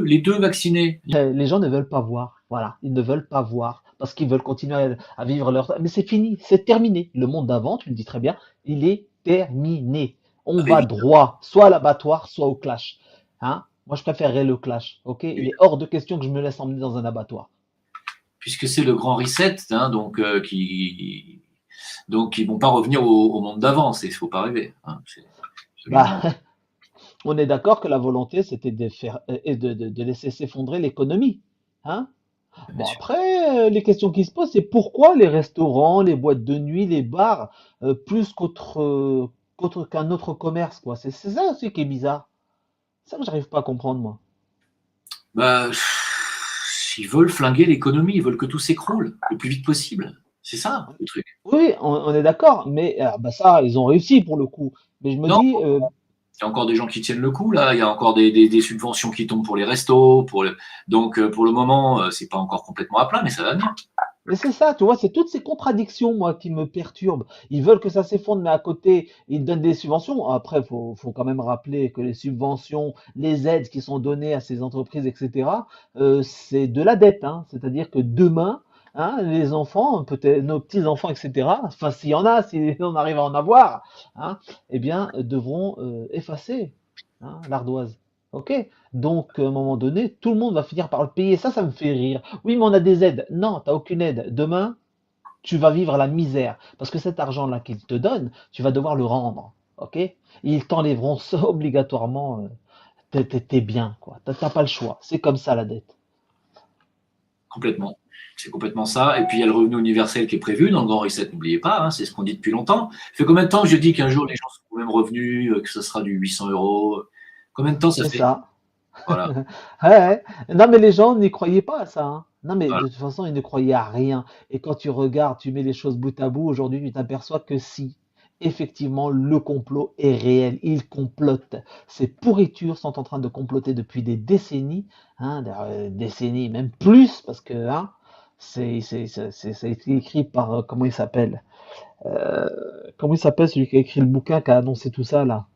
les deux vaccinés. Les gens ne veulent pas voir. Voilà, ils ne veulent pas voir parce qu'ils veulent continuer à vivre leur. Mais c'est fini, c'est terminé. Le monde d'avant, tu le dis très bien, il est terminé. On Ah, va droit, soit à l'abattoir, soit au clash. Hein? Moi, je préférerais le clash. Ok, il est hors de question que je me laisse emmener dans un abattoir. puisque c'est le grand reset, hein, donc ils vont pas revenir au monde d'avant. Il faut pas rêver. Hein, c'est Bah, absolument. on est d'accord que la volonté, c'était de faire et de laisser s'effondrer l'économie. Hein? Bien Bon, sûr. après, les questions qui se posent, c'est pourquoi les restaurants, les boîtes de nuit, les bars, plus qu'un autre commerce, quoi. C'est ça aussi qui est bizarre. C'est ça que j'arrive pas à comprendre, moi. Bah, ils veulent flinguer l'économie, ils veulent que tout s'écroule le plus vite possible. C'est ça le truc. Oui, on est d'accord, mais bah ça, ils ont réussi pour le coup. Mais je me Non, dis, il y a encore des gens qui tiennent le coup là. Il y a encore des subventions qui tombent pour les restos. Donc pour le moment, c'est pas encore complètement à plat, mais ça va venir. mais c'est ça, tu vois, c'est toutes ces contradictions, moi, qui me perturbent. Ils veulent que ça s'effondre, mais à côté, ils donnent des subventions. Après, faut quand même rappeler que les subventions, les aides qui sont données à ces entreprises, etc., c'est de la dette, hein. C'est-à-dire que demain, hein, les enfants, peut-être nos petits-enfants, etc., enfin, s'il y en a, si on arrive à en avoir, hein, eh bien, devront effacer, hein, l'ardoise. OK? Donc, à un moment donné, tout le monde va finir par le payer. Ça me fait rire. Oui, mais on a des aides. Non, t'as aucune aide. Demain, tu vas vivre la misère. Parce que cet argent-là qu'ils te donnent, tu vas devoir le rendre. OK? Ils t'enlèveront ça obligatoirement. t'es bien, quoi. T'as pas le choix. C'est comme ça la dette. Complètement. C'est complètement ça. Et puis il y a le revenu universel qui est prévu dans le grand reset, n'oubliez pas, hein, c'est ce qu'on dit depuis longtemps. Ça fait combien de temps que je dis qu'un jour les gens seront au même revenu, que ce sera du 800 euros? Combien de temps ça C'est fait? ça. Voilà. Ouais, ouais. Non, mais les gens n'y croyaient pas à ça, hein. Non, mais Voilà. de toute façon, ils ne croyaient à rien. Et quand tu regardes, tu mets les choses bout à bout, aujourd'hui, tu t'aperçois que si, effectivement, le complot est réel, ils complotent. Ces pourritures sont en train de comploter depuis des décennies, hein, décennies, même plus, parce que hein, ça a été écrit par, comment il s'appelle? Euh, Comment il s'appelle celui qui a écrit le bouquin qui a annoncé tout ça, là?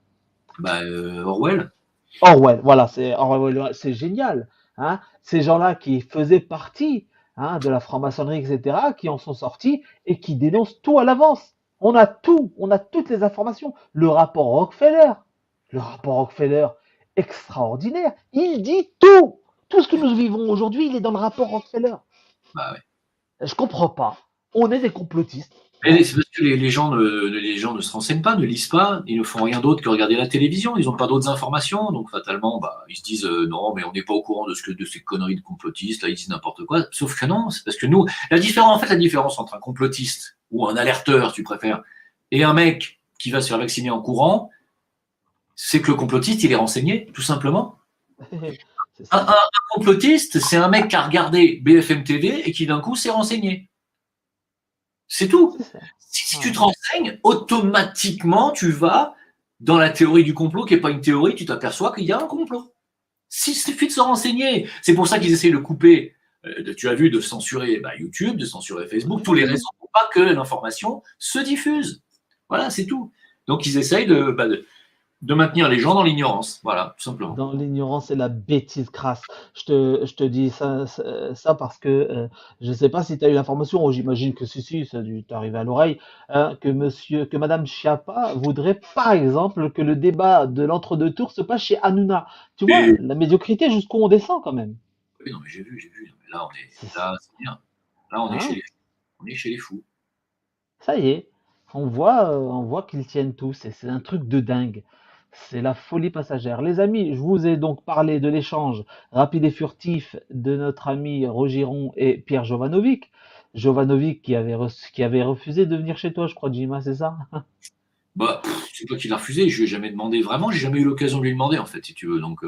Bah, Orwell. Orwell, voilà, c'est Orwell, c'est génial, hein. Ces gens-là qui faisaient partie, hein, de la franc-maçonnerie, etc., qui en sont sortis et qui dénoncent tout à l'avance. On a tout, on a toutes les informations. Le rapport Rockefeller, extraordinaire. Il dit tout. Tout ce que nous vivons aujourd'hui, il est dans le rapport Rockefeller. Bah, ouais. Je comprends pas. On est des complotistes. Et Bon, c'est parce que les gens ne se renseignent pas, ne lisent pas, ils ne font rien d'autre que regarder la télévision, ils n'ont pas d'autres informations, donc fatalement, bah, ils se disent non, mais on n'est pas au courant de ces conneries de complotistes, là, ils disent n'importe quoi. Sauf que non, c'est parce que nous, la différence entre un complotiste ou un alerteur, si tu préfères, et un mec qui va se faire vacciner en courant, c'est que le complotiste, il est renseigné, tout simplement. c'est Un, ça. un complotiste, c'est un mec qui a regardé BFM TV et qui d'un coup s'est renseigné. C'est tout. C'est ça. Si tu te Voilà. renseignes, automatiquement, tu vas dans la théorie du complot, qui n'est pas une théorie, tu t'aperçois qu'il y a un complot. S'il suffit de se renseigner. C'est pour ça qu'ils essayent de couper, tu as vu, de censurer YouTube, de censurer Facebook, tous les réseaux, pour pas que l'information se diffuse. Voilà, c'est tout. Donc ils essayent de maintenir les gens dans l'ignorance. Voilà, tout simplement. Dans l'ignorance et la bêtise crasse. Je te dis ça parce que je ne sais pas si tu as eu l'information, j'imagine que si, ça a dû t'arriver à l'oreille, hein, que Madame Schiappa voudrait, par exemple, que le débat de l'entre-deux tours se passe chez Hanouna. Tu vois, Et, la médiocrité jusqu'où on descend quand même. oui, non, mais j'ai vu, j'ai vu. Mais là, C'est- là, c'est bien. Là, Hein, on est chez les fous. ça y est, on voit qu'ils tiennent tout. C'est un truc de dingue. C'est la folie passagère. Les amis, je vous ai donc parlé de l'échange rapide et furtif de notre ami Rogiron et Pierre Jovanovic. Jovanovic qui avait refusé de venir chez toi, je crois, Jima, c'est ça? Bah, c'est toi qui l'as refusé, je lui ai jamais demandé vraiment, j'ai jamais eu l'occasion de lui demander en fait, si tu veux. Donc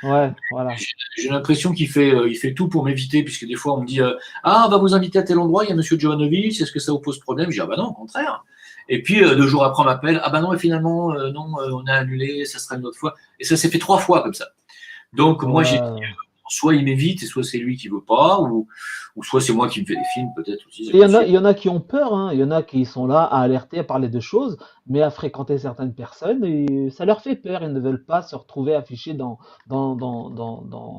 Ouais, voilà. j'ai l'impression il fait tout pour m'éviter, puisque des fois on me dit ah on va vous inviter à tel endroit, il y a Monsieur Jovanovic, est-ce que ça vous pose problème? Je dis ah bah non, au contraire. Et puis 2 jours après on m'appelle, ah bah non, et finalement non, on a annulé, ça sera une autre fois. Et ça s'est fait 3 fois comme ça. Donc moi j'ai dit Ouais. soit il m'évite, et soit c'est lui qui veut pas, ou soit c'est moi qui me fais des films, peut-être aussi, c'est Et possible. il y en a qui ont peur, hein. Il y en a qui sont là à alerter, à parler de choses, mais à fréquenter certaines personnes, et ça leur fait peur. Ils ne veulent pas se retrouver affichés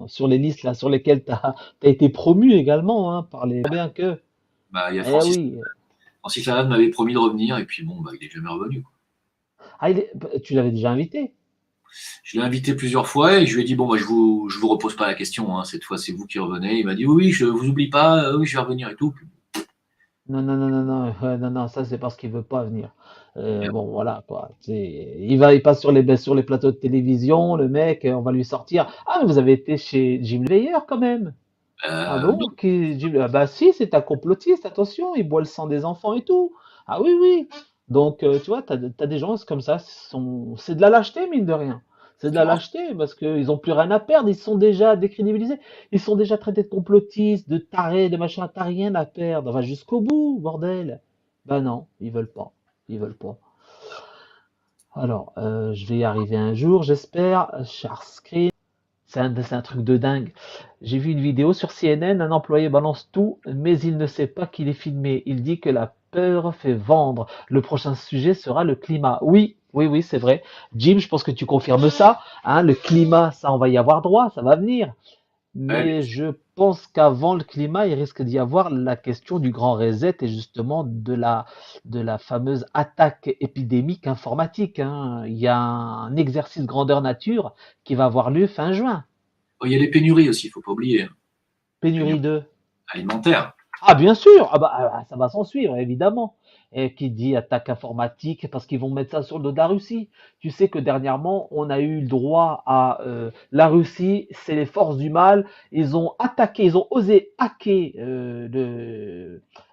sur les listes là, sur lesquelles tu as été promu également, hein, par les bien que. Bah, il y a Eh oui. Francis Lalanne m'avait promis de revenir, et puis bon, bah, il est jamais revenu. Ah, tu l'avais déjà invité. Je l'ai invité plusieurs fois et je lui ai dit bon, bah, je vous repose pas la question, hein, cette fois c'est vous qui revenez. Il m'a dit oui, oui, je vous oublie pas, oui, je vais revenir et tout. Non, non, non, non, non, non, non, ça c'est parce qu'il veut pas venir. Et, Bon, voilà, quoi. Il passe sur les plateaux de télévision, le mec, on va lui sortir. Ah, mais vous avez été chez Jim Leyer quand même. Ah non, bon? Ah bah si, c'est un complotiste, attention, il boit le sang des enfants et tout. Ah oui, oui. Donc, tu vois, t'as des gens c'est comme ça, c'est de la lâcheté, mine de rien. C'est de c'est la marrant. lâcheté parce qu'ils ont plus rien à perdre, ils sont déjà décrédibilisés. Ils sont déjà traités de complotistes, de tarés, de machin, t'as rien à perdre. Va jusqu'au bout, bordel. Bah non, ils veulent pas. Ils veulent pas. Alors, je vais y arriver un jour, j'espère. Share screen. C'est un truc de dingue. J'ai vu une vidéo sur CNN, un employé balance tout, mais il ne sait pas qu'il est filmé. Il dit que la peur fait vendre. Le prochain sujet sera le climat. Oui, oui, oui, c'est vrai. Jim, je pense que tu confirmes ça. Hein, le climat, ça, on va y avoir droit, ça va venir. Ouais, Mais je pense qu'avant le climat, il risque d'y avoir la question du grand reset et justement de la fameuse attaque épidémique informatique, hein. Il y a un exercice grandeur nature qui va avoir lieu fin juin. il y a les pénuries aussi, il faut pas oublier, hein. Pénurie Pénuries de. alimentaires. Ah, bien sûr! Ah bah, ça va s'en suivre, évidemment. Et qui dit attaque informatique, parce qu'ils vont mettre ça sur le dos de la Russie. Tu sais que dernièrement, on a eu le droit à la Russie, c'est les forces du mal. Ils ont attaqué, ils ont osé hacker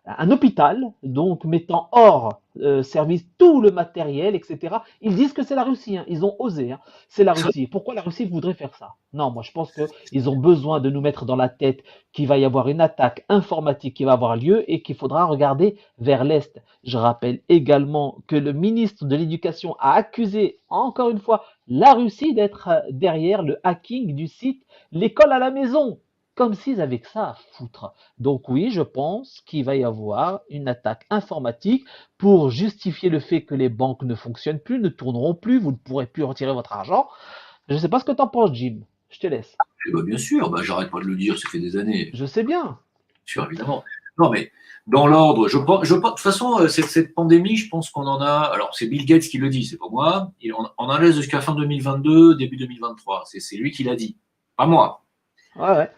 un hôpital, donc mettant hors service tout le matériel, etc. Ils disent que c'est la Russie, hein. Ils ont osé, hein. C'est la Russie. Pourquoi la Russie voudrait faire ça? Non, moi je pense qu'ils ont besoin de nous mettre dans la tête qu'il va y avoir une attaque informatique qui va avoir lieu et qu'il faudra regarder vers l'Est. Je rappelle également que le ministre de l'Éducation a accusé, encore une fois, la Russie d'être derrière le hacking du site L'école à la maison, comme s'ils avaient que ça à foutre. Donc oui, je pense qu'il va y avoir une attaque informatique pour justifier le fait que les banques ne fonctionnent plus, ne tourneront plus, vous ne pourrez plus retirer votre argent. Je ne sais pas ce que tu en penses, Jim. Je te laisse. Eh ben, bien sûr, bah, j'arrête pas de le dire, ça fait des années. Bien Je sais bien. sûr, évidemment. Non, mais dans l'ordre, de toute façon, cette pandémie, je pense qu'on en a. Alors, c'est Bill Gates qui le dit, c'est pas moi. On en laisse jusqu'à fin 2022, début 2023. C'est lui qui l'a dit, pas moi. Ouais, ouais.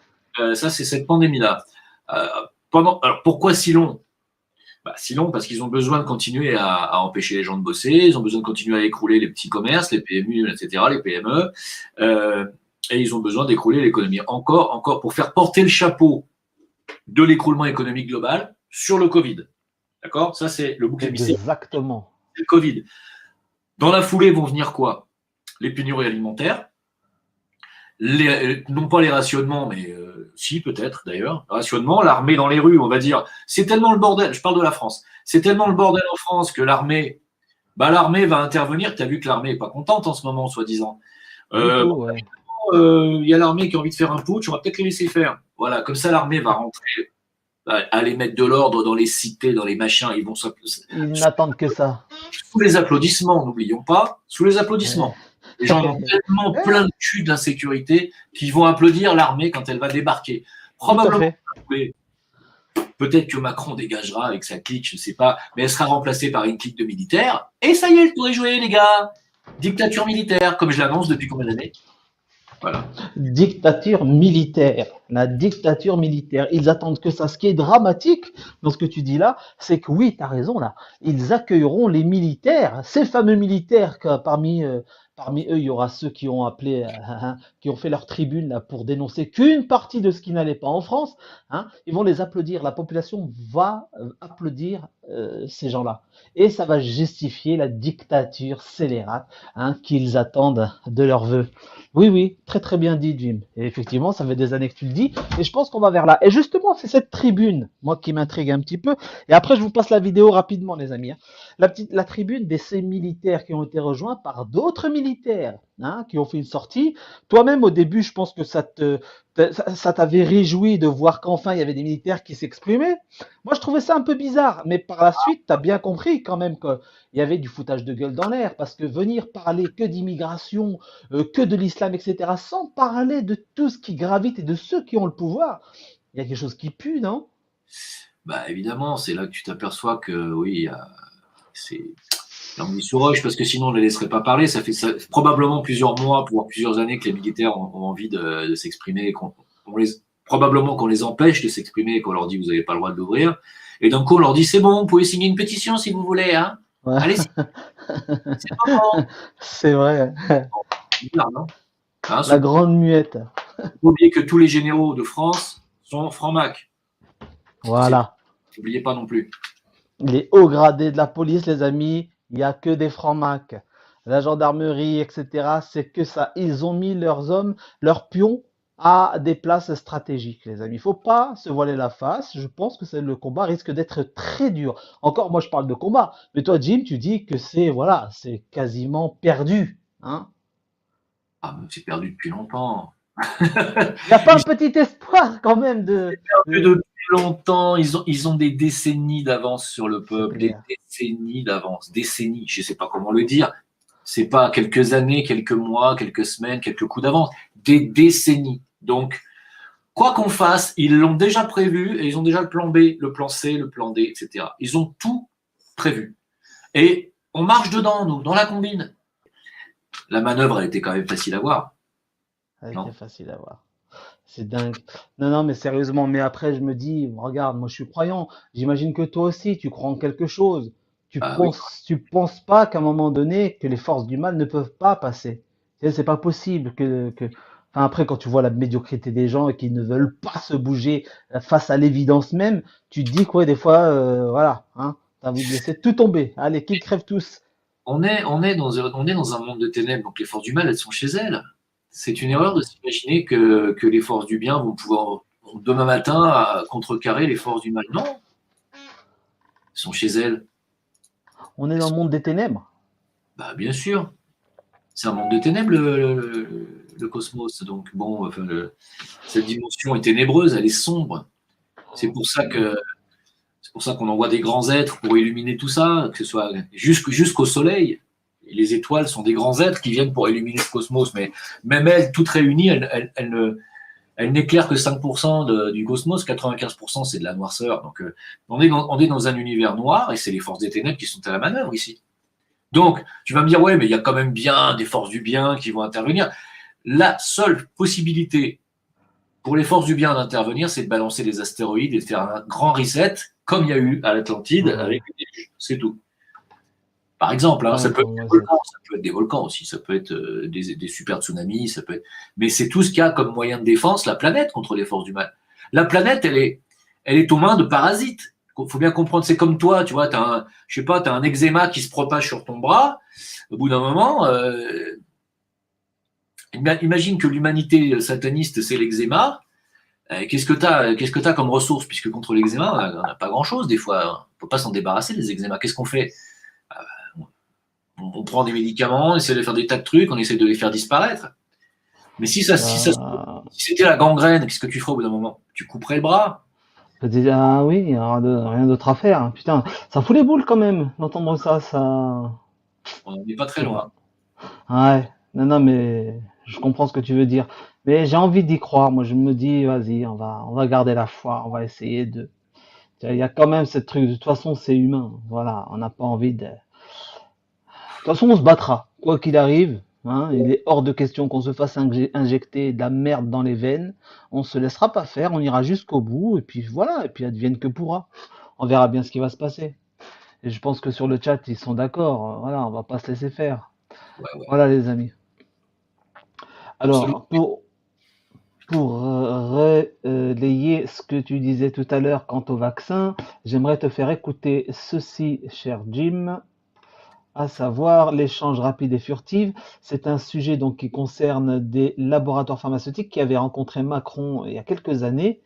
Ça, c'est cette pandémie-là. Alors, pourquoi si long? Bah, si long parce qu'ils ont besoin de continuer à empêcher les gens de bosser, ils ont besoin de continuer à écrouler les petits commerces, les PMU, etc., les PME, et ils ont besoin d'écrouler l'économie. Encore, pour faire porter le chapeau de l'écroulement économique global sur le Covid. D'accord? Ça, c'est le bouc émissaire, Exactement. c'est le Covid. Dans la foulée vont venir quoi? Les pénuries alimentaires, non pas les rationnements, mais si peut-être d'ailleurs, rationnement, l'armée dans les rues, on va dire, c'est tellement le bordel, je parle de la France, c'est tellement le bordel en France que l'armée va intervenir, tu as vu que l'armée n'est pas contente en ce moment, soi-disant. Du tout, ouais. Il y a l'armée qui a envie de faire un putsch, on va peut-être les laisser faire. Voilà, comme ça l'armée va rentrer, aller mettre de l'ordre dans les cités, dans les machins, ils vont Ils n'attendent que ça. sous les applaudissements, n'oublions pas, sous les applaudissements. Ouais. Les gens ont tellement plein de cul d'insécurité qu'ils vont applaudir l'armée quand elle va débarquer. Tout à Probablement, fait. peut-être que Macron dégagera avec sa clique, je ne sais pas, mais elle sera remplacée par une clique de militaires. Et ça y est, le tour est joué, les gars. Dictature militaire, comme je l'annonce depuis combien d'années? Voilà. Dictature militaire. La dictature militaire. Ils attendent que ça. Ce qui est dramatique dans ce que tu dis là, c'est que oui, tu as raison là. Ils accueilleront les militaires, ces fameux militaires que parmi eux, il y aura ceux qui ont appelé, qui ont fait leur tribune là, pour dénoncer qu'une partie de ce qui n'allait pas en France. Hein. Ils vont les applaudir. La population va applaudir ces gens-là. Et ça va justifier la dictature scélérate qu'ils attendent de leur vœu. Oui, oui, très très bien dit, Jim. Et effectivement, ça fait des années que tu le dis, et je pense qu'on va vers là. Et justement, c'est cette tribune, moi, qui m'intrigue un petit peu. Et après, je vous passe la vidéo rapidement, les amis. Hein. La tribune de ces militaires qui ont été rejoints par d'autres militaires, qui ont fait une sortie. Toi-même, au début, je pense que ça t'avait réjoui de voir qu'enfin il y avait des militaires qui s'exprimaient. Moi, je trouvais ça un peu bizarre, mais par la suite, tu as bien compris quand même qu'il y avait du foutage de gueule dans l'air, parce que venir parler que d'immigration, que de l'islam, etc., sans parler de tout ce qui gravite et de ceux qui ont le pouvoir, il y a quelque chose qui pue, non? Bah, évidemment, c'est là que tu t'aperçois que oui, c'est l'anguille sous roche, parce que sinon on ne les laisserait pas parler. Ça fait probablement plusieurs mois, voire plusieurs années que les militaires ont envie de s'exprimer, probablement qu'on les empêche de s'exprimer, qu'on leur dit vous n'avez pas le droit de l'ouvrir. Et d'un coup, on leur dit c'est bon, vous pouvez signer une pétition si vous voulez. Hein. Ouais. Allez, c'est bon. C'est vrai. C'est bizarre, non? Hein, La grande muette. faut oublier que tous les généraux de France sont francs-mac. Voilà. N'oubliez pas non plus. Les hauts gradés de la police, les amis, il n'y a que des francs-macs. La gendarmerie, etc., c'est que ça. Ils ont mis leurs hommes, leurs pions à des places stratégiques, les amis. Il ne faut pas se voiler la face. Je pense que le combat risque d'être très dur. Encore, moi, je parle de combat. Mais toi, Jim, tu dis que voilà, c'est quasiment perdu. Hein. Ah, c'est perdu depuis longtemps. Il n'y a pas un petit espoir quand même C'est perdu depuis longtemps. Ils ont des décennies d'avance sur le peuple, des décennies d'avance, décennies. Je ne sais pas comment le dire. C'est pas quelques années, quelques mois, quelques semaines, quelques coups d'avance, des décennies. Donc, quoi qu'on fasse, ils l'ont déjà prévu et ils ont déjà le plan B, le plan C, le plan D, etc. Ils ont tout prévu. Et on marche dedans, nous, dans la combine. La manœuvre a été quand même facile à voir. Ça a été facile à voir. C'est dingue. Non, non, mais sérieusement, mais après, je me dis, regarde, moi je suis croyant. J'imagine que toi aussi, tu crois en quelque chose. Oui. Tu penses pas qu'à un moment donné, que les forces du mal ne peuvent pas passer. C'est pas possible enfin après, quand tu vois la médiocrité des gens et qu'ils ne veulent pas se bouger face à l'évidence même, tu te dis quoi, des fois, voilà, hein, t'as envie de laisser tout tomber. Allez, qu'ils crèvent tous. On est dans un monde de ténèbres, donc les forces du mal, elles sont chez elles. C'est une erreur de s'imaginer que les forces du bien vont pouvoir, demain matin, contrecarrer les forces du mal. Non, elles sont chez elles. On est Elles dans le sont- monde des ténèbres. Bah, bien sûr, c'est un monde de ténèbres, le cosmos. Donc, bon, enfin, cette dimension est ténébreuse, elle est sombre. C'est pour ça que c'est pour ça qu'on envoie des grands êtres pour illuminer tout ça, que ce soit jusqu'au soleil. Et les étoiles sont des grands êtres qui viennent pour illuminer ce cosmos, mais même elles, toutes réunies, elles n'éclairent que 5% du cosmos, 95% c'est de la noirceur. Donc on est dans un univers noir et c'est les forces des ténèbres qui sont à la manœuvre ici. Donc tu vas me dire, ouais, mais il y a quand même bien des forces du bien qui vont intervenir. La seule possibilité pour les forces du bien d'intervenir, c'est de balancer des astéroïdes et de faire un grand reset, comme il y a eu à l'Atlantide Ouais, avec les déluges. C'est tout. Par exemple, hein, ouais, ça peut être des volcans aussi, ça peut être des super tsunamis, ça peut être... mais c'est tout ce qu'il y a comme moyen de défense, la planète contre les forces du mal. La planète, elle est aux mains de parasites. Il faut bien comprendre, c'est comme toi, tu vois, je sais pas, tu as un eczéma qui se propage sur ton bras. Au bout d'un moment, imagine que l'humanité sataniste, c'est l'eczéma. Qu'est-ce que tu as comme ressources? Puisque contre l'eczéma, on n'a pas grand-chose des fois. On ne peut pas s'en débarrasser des eczémas. Qu'est-ce qu'on fait? On prend des médicaments, on essaie de faire des tas de trucs, on essaie de les faire disparaître. Mais bah, si c'était la gangrène, qu'est-ce que tu ferais au bout d'un moment? Tu couperais le bras? ah oui, il y aura rien d'autre à faire, hein. Putain, ça fout les boules quand même d'entendre ça, ça. On n'est pas Je très sais loin. pas. Ouais, non, non, mais je comprends ce que tu veux dire. Mais j'ai envie d'y croire. Moi, je me dis, vas-y, on va garder la foi, on va essayer de. Il y a quand même ce truc. De toute façon, c'est humain. Voilà, on n'a pas envie de. De toute façon, on se battra, quoi qu'il arrive. Hein, il est hors de question qu'on se fasse injecter de la merde dans les veines. On se laissera pas faire, on ira jusqu'au bout, et puis voilà, et puis advienne que pourra. On verra bien ce qui va se passer. Et je pense que sur le chat, ils sont d'accord. Voilà, on va pas se laisser faire. Ouais, ouais, Voilà, les amis. absolument. Alors, pour relayer ce que tu disais tout à l'heure quant au vaccin, j'aimerais te faire écouter ceci, cher Jim, à savoir l'échange rapide et furtif. C'est un sujet donc qui concerne des laboratoires pharmaceutiques qui avaient rencontré Macron il y a quelques années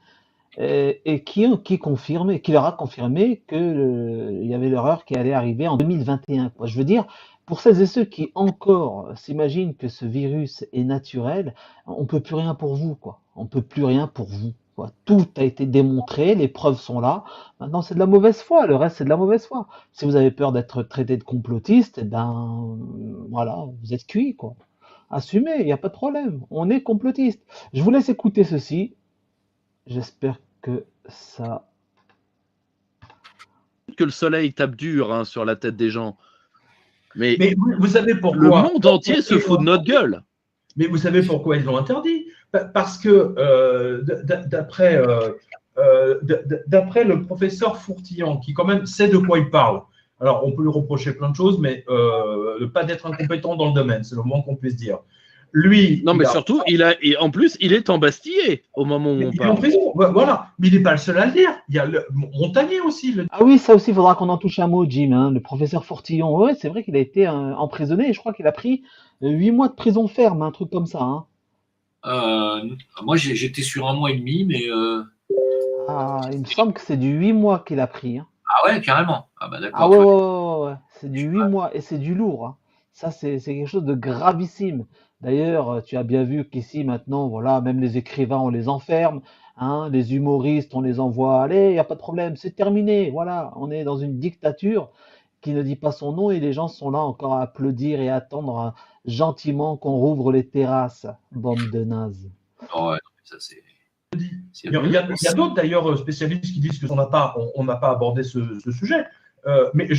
et qui leur a confirmé que il y avait l'erreur qui allait arriver en 2021, quoi. Je veux dire, pour celles et ceux qui encore s'imaginent que ce virus est naturel, on peut plus rien pour vous, quoi. On peut plus rien pour vous, quoi. Tout a été démontré, les preuves sont là. Maintenant, c'est de la mauvaise foi. Le reste, c'est de la mauvaise foi. Si vous avez peur d'être traité de complotiste, eh ben, voilà, vous êtes cuit, quoi. Assumez, il n'y a pas de problème. On est complotiste. Je vous laisse écouter ceci. J'espère que ça. Que le soleil tape dur hein, sur la tête des gens. Mais vous savez le pourquoi? monde entier se fout de notre gueule. Mais vous savez pourquoi ils l'ont interdit? Parce que d'après le professeur Fourtillon, qui quand même sait de quoi il parle, alors on peut lui reprocher plein de choses, mais ne pas d'être incompétent dans le domaine, c'est le moins qu'on puisse dire. Lui, non, mais surtout, et en plus, il est embastillé au moment où on il est en parle. prison, voilà. Mais il n'est pas le seul à le dire. Il y a le Montagnier aussi. Ah oui, ça aussi, il faudra qu'on en touche un mot, Jim, hein, le professeur Fortillon. Ouais, c'est vrai qu'il a été emprisonné et je crois qu'il a pris 8 mois de prison ferme, un truc comme ça. Hein. Moi, j'étais sur 1 mois et demi, mais Ah, il me semble que c'est du 8 mois qu'il a pris. Hein. ah ouais, carrément. Ah bah Ah d'accord, ouais, tu ouais, vois. ouais, ouais, ouais. C'est du 8 mois et c'est du lourd. Hein. Ça, c'est quelque chose de gravissime. D'ailleurs, tu as bien vu qu'ici, maintenant, voilà, même les écrivains, on les enferme. Hein, les humoristes, on les envoie. Allez, il n'y a pas de problème, c'est terminé. Voilà, on est dans une dictature qui ne dit pas son nom et les gens sont là encore à applaudir et à attendre gentiment qu'on rouvre les terrasses. Bande de nazes. Oh, ouais, non, mais ça, c'est Il y a d'autres d'ailleurs spécialistes qui disent qu'on n'a pas abordé ce sujet. Mais que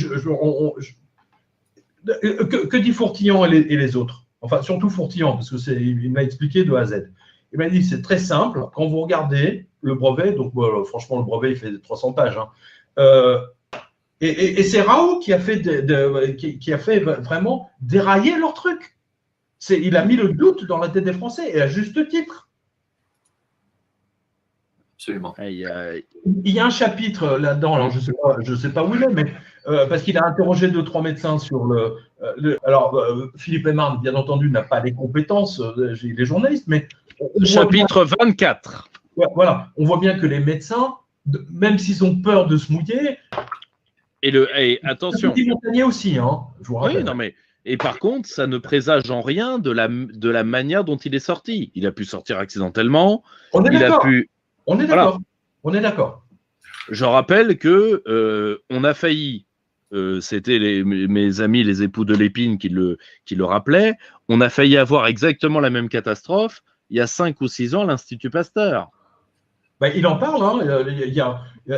dit Fourtillon et les autres? Enfin, surtout Fourtillon, parce il m'a expliqué de A à Z. Il m'a dit c'est très simple. Quand vous regardez le brevet, donc franchement, le brevet, il fait 300 pages. Hein, Et c'est Raoult qui a fait, qui a fait vraiment dérailler leur truc. Il a mis le doute dans la tête des Français, et à juste titre. Absolument. Il y a- Il y a un chapitre là-dedans, alors je sais pas où il est, mais parce qu'il a interrogé 2-3 médecins sur alors, Philippe Aymar, bien entendu, n'a pas les compétences, il est journaliste, mais Chapitre 24. voilà, on voit bien que les médecins, même s'ils ont peur de se mouiller, Et attention. Petit Montagnier aussi, hein, je vous rappelle. Oui, non, mais. Et par contre, ça ne présage en rien de la manière dont il est sorti. Il a pu sortir accidentellement. On est Il a d'accord. pu. On est Voilà. d'accord. On est d'accord. Je rappelle que on a failli. C'était mes amis, les époux de Lépine, qui le rappelaient. On a failli avoir exactement la même catastrophe il y a 5 ou 6 ans à l'Institut Pasteur. Ben, il en parle. Hein.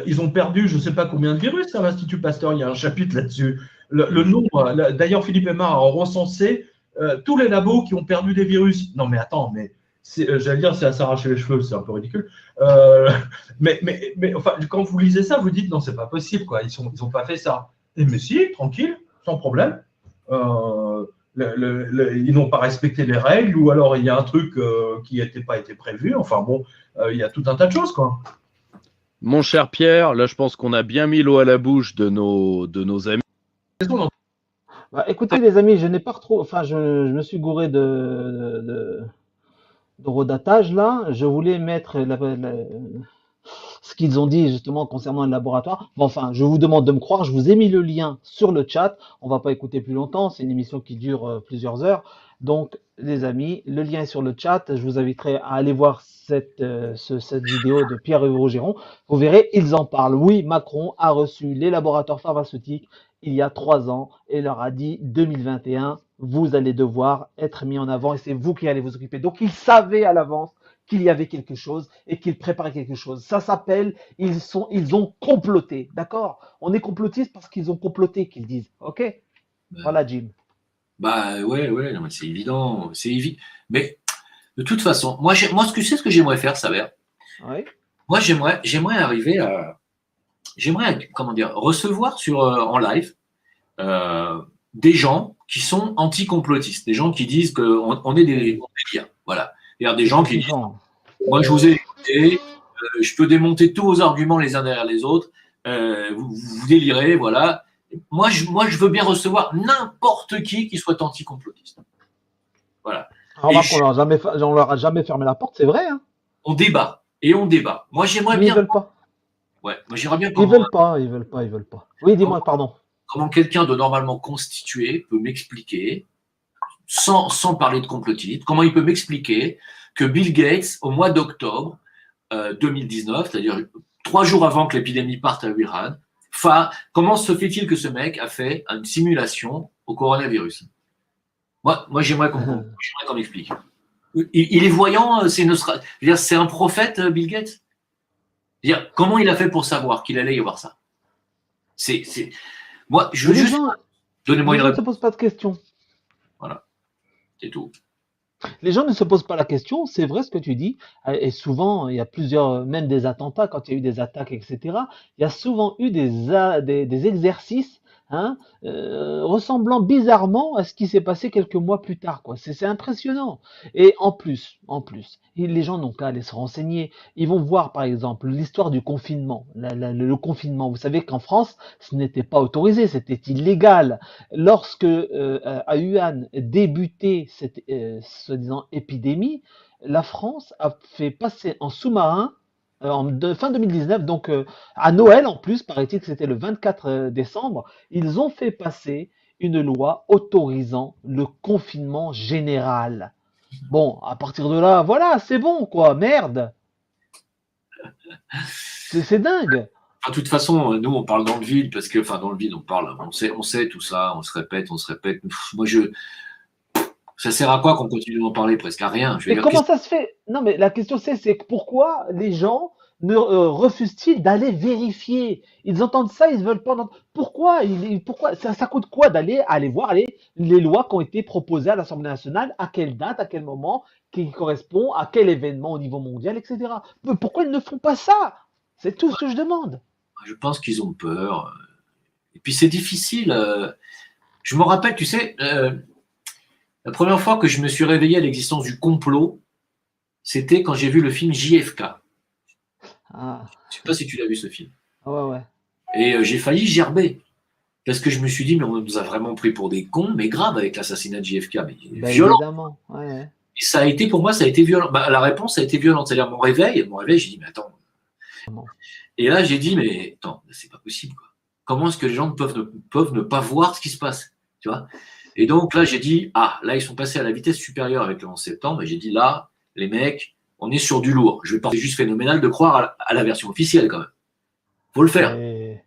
Ils ont perdu je ne sais pas combien de virus à l'Institut Pasteur. Il y a un chapitre là-dessus. Le nombre. D'ailleurs, Philippe Aymar a recensé tous les labos qui ont perdu des virus. Non, mais attends, mais j'allais dire, c'est à s'arracher les cheveux, c'est un peu ridicule. Mais enfin, quand vous lisez ça, vous dites non, c'est pas possible, quoi. Ils ont pas fait ça. Mais si, tranquille, sans problème. Ils n'ont pas respecté les règles, ou alors il y a un truc qui n'était pas été prévu. Enfin bon, il y a tout un tas de choses, quoi. Mon cher Pierre, là, je pense qu'on a bien mis l'eau à la bouche de nos amis. Bah, écoutez, les amis, je n'ai pas trop. Enfin, je me suis gouré de redatage là. Je voulais mettre ce qu'ils ont dit justement concernant le laboratoire. Bon, enfin, je vous demande de me croire. Je vous ai mis le lien sur le chat. On va pas écouter plus longtemps. C'est une émission qui dure plusieurs heures. Donc, les amis, le lien est sur le chat. Je vous inviterai à aller voir cette vidéo de Pierre-Yves Rougeron. Vous verrez, ils en parlent. Oui, Macron a reçu les laboratoires pharmaceutiques il y a 3 ans et leur a dit 2021, vous allez devoir être mis en avant et c'est vous qui allez vous occuper. Donc, ils savaient à l'avance qu'il y avait quelque chose et qu'ils préparaient quelque chose. Ça s'appelle, ils ont comploté, d'accord? On est complotiste parce qu'ils ont comploté, qu'ils disent, ok? Voilà, Jim. Bah ouais, non, mais c'est évident, Mais de toute façon, moi, ce que j'aimerais faire, ça va. Oui. Moi, j'aimerais arriver à, comment dire, recevoir en live des gens qui sont anti-complotistes, des gens qui disent qu'on est des liens, voilà. C'est-à-dire des gens qui disent, moi, je vous ai écouté, je peux démonter tous vos arguments les uns derrière les autres, vous délirez, voilà. Moi, je veux bien recevoir n'importe qui soit anti-complotiste. Voilà. Remarque qu'on leur a jamais fermé la porte, c'est vrai. Hein. On débat. Moi, j'aimerais Mais bien. ils veulent pas. Ouais, moi, j'aimerais bien. Ils veulent pas. Oui, dis-moi, pardon. Comment quelqu'un de normalement constitué peut m'expliquer, sans parler de complotisme, comment il peut m'expliquer que Bill Gates, au mois d'octobre 2019, c'est-à-dire 3 jours avant que l'épidémie parte à Wuhan, comment se fait-il que ce mec a fait une simulation au coronavirus? Moi, j'aimerais qu'on m'explique. Il est voyant, c'est un prophète, Bill Gates. Comment il a fait pour savoir qu'il allait y avoir ça? Moi, je veux juste. Donnez-moi une réponse. Les gens ne se posent pas de questions. Voilà, c'est tout. Les gens ne se posent pas la question, c'est vrai ce que tu dis, et souvent, il y a plusieurs, même des attentats, quand il y a eu des attaques, etc., il y a souvent eu des exercices ressemblant bizarrement à ce qui s'est passé quelques mois plus tard, quoi. C'est impressionnant. Et en plus, les gens n'ont qu'à aller se renseigner. Ils vont voir, par exemple, l'histoire du confinement. Le confinement, vous savez qu'en France, ce n'était pas autorisé, c'était illégal. Lorsque à Wuhan débutait cette soi-disant épidémie, la France a fait passer en sous-marin fin 2019, donc à Noël en plus, paraît-il que c'était le 24 décembre, ils ont fait passer une loi autorisant le confinement général. Bon, à partir de là, voilà, c'est bon, quoi, merde. C'est dingue. De toute façon, nous, on parle dans le vide, parce que, dans le vide, on sait tout ça, on se répète. Moi, ça sert à quoi qu'on continue d'en parler? Presque à rien. Mais comment ça se fait? Non, mais la question c'est pourquoi les gens ne refusent-ils d'aller vérifier? Ils entendent ça, ils ne veulent pas entendre. Pourquoi ça coûte quoi aller voir les lois qui ont été proposées à l'Assemblée nationale, à quelle date, à quel moment, qui correspond à quel événement au niveau mondial, etc. Pourquoi ils ne font pas ça? C'est tout ce que je demande. Je pense qu'ils ont peur. Et puis c'est difficile. Je me rappelle, tu sais, la première fois que je me suis réveillé à l'existence du complot, c'était quand j'ai vu le film JFK. Ah, Je ne sais pas si tu l'as vu ce film. ouais, ouais. Et j'ai failli gerber. Parce que je me suis dit, mais on nous a vraiment pris pour des cons, mais grave avec l'assassinat de JFK, mais Ben, violent. évidemment. Ouais, ouais. Et ça a été, pour moi, ça a été violent. Bah, la réponse a été violente. C'est-à-dire, mon réveil, j'ai dit, mais attends. Et là, j'ai dit, mais attends, c'est pas possible, quoi. Comment est-ce que les gens peuvent ne pas voir ce qui se passe, tu vois? Et donc là, j'ai dit, là, ils sont passés à la vitesse supérieure avec le 11 septembre, et j'ai dit, là, les mecs, on est sur du lourd. Je vais pas, c'est juste phénoménal de croire à la version officielle, quand même. Faut le faire. Mais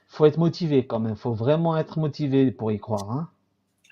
faut être motivé quand même. Faut vraiment être motivé pour y croire, hein.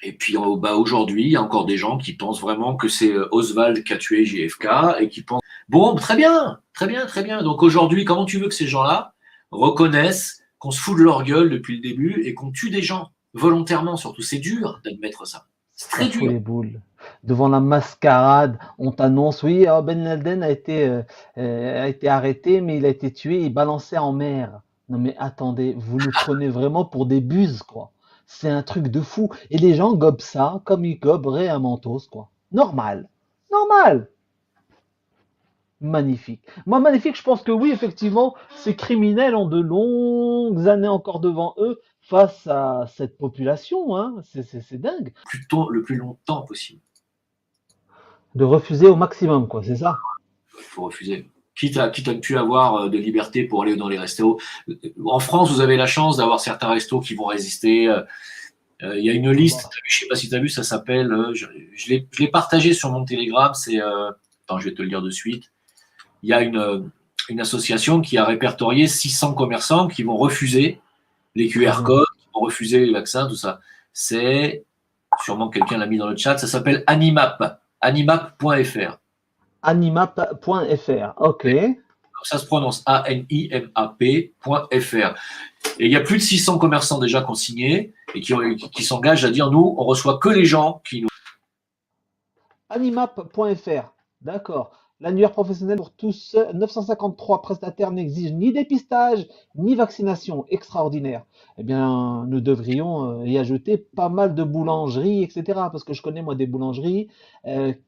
Et puis aujourd'hui, il y a encore des gens qui pensent vraiment que c'est Oswald qui a tué JFK et qui pensent bon, très bien, très bien, très bien. Donc aujourd'hui, comment tu veux que ces gens-là reconnaissent qu'on se fout de leur gueule depuis le début et qu'on tue des gens volontairement, surtout? C'est dur d'admettre ça. C'est Ça très fout dur. les boules. Devant la mascarade, on t'annonce, oui, Ben Laden a été arrêté, mais il a été tué, il balançait en mer. Non mais attendez, vous nous prenez vraiment pour des buses, quoi. C'est un truc de fou. Et les gens gobent ça comme ils goberaient un Mentos, quoi. Normal. Normal. Magnifique. Moi, magnifique, je pense que oui, effectivement, ces criminels ont de longues années encore devant eux face à cette population, hein. C'est dingue. Le plus longtemps possible. De refuser au maximum, quoi, c'est ça? Il faut refuser. Quitte à ne plus avoir de liberté pour aller dans les restos. En France, vous avez la chance d'avoir certains restos qui vont résister. Il y a une liste, je ne sais pas si tu as vu, ça s'appelle, je l'ai partagé sur mon Telegram, attends, je vais te le dire de suite. Il y a une association qui a répertorié 600 commerçants qui vont refuser les QR codes, qui vont refuser les vaccins, tout ça. C'est, sûrement quelqu'un l'a mis dans le chat, ça s'appelle Animap, animap.fr. Animap.fr, ok. Ça se prononce ANIMAP.fr. Et il y a plus de 600 commerçants déjà qui ont signé et qui s'engagent à dire, nous, on reçoit que les gens qui nous... Animap.fr, d'accord. L'annuaire professionnel pour tous, 953 prestataires n'exigent ni dépistage ni vaccination. Extraordinaire. Eh bien, nous devrions y ajouter pas mal de boulangeries, etc. Parce que je connais, moi, des boulangeries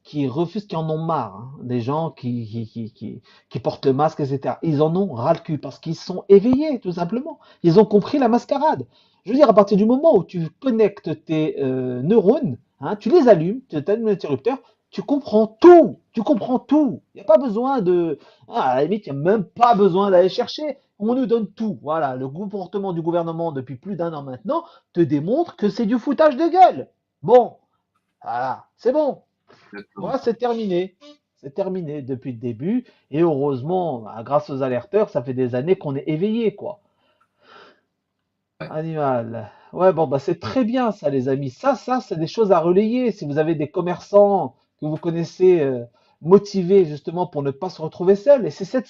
qui refusent, qui en ont marre, hein. Des gens qui portent le masque, etc. Ils en ont ras le cul parce qu'ils sont éveillés, tout simplement. Ils ont compris la mascarade. Je veux dire, à partir du moment où tu connectes tes neurones, hein, tu les allumes, tu as un interrupteur, tu comprends tout. Tu comprends tout. Il n'y a pas besoin de. À la limite, il n'y a même pas besoin d'aller chercher. On nous donne tout. Voilà, le comportement du gouvernement depuis plus d'un an maintenant te démontre que c'est du foutage de gueule. Bon, voilà, c'est bon. Voilà, c'est terminé. C'est terminé depuis le début. Et heureusement, grâce aux alerteurs, ça fait des années qu'on est éveillé, quoi. Animal. Ouais, bon, bah c'est très bien ça, les amis. Ça, c'est des choses à relayer. Si vous avez des commerçants que vous connaissez motivés justement pour ne pas se retrouver seuls. Et c'est cette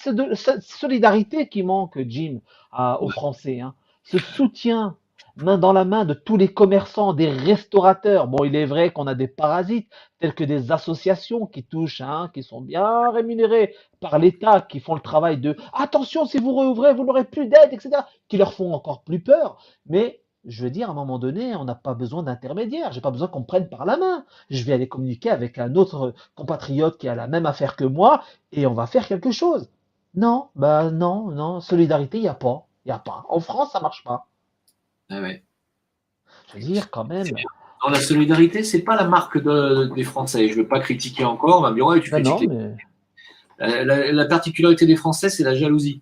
solidarité qui manque, Jim, aux Français, hein. Ce soutien main dans la main de tous les commerçants, des restaurateurs. Bon, il est vrai qu'on a des parasites tels que des associations qui touchent, hein, qui sont bien rémunérées par l'État, qui font le travail de attention, si vous réouvrez, vous n'aurez plus d'aide, etc., qui leur font encore plus peur. Mais je veux dire, à un moment donné, on n'a pas besoin d'intermédiaire. J'ai pas besoin qu'on me prenne par la main. Je vais aller communiquer avec un autre compatriote qui a la même affaire que moi et on va faire quelque chose. Non, bah non, non, solidarité, il n'y a pas. Il n'y a pas. En France, ça marche pas. Ah ouais. Je veux dire, quand même. Dans la solidarité, c'est pas la marque des Français. Je ne veux pas critiquer encore. On va me dire, ouais, tu critiques. Non, mais... La particularité des Français, c'est la jalousie.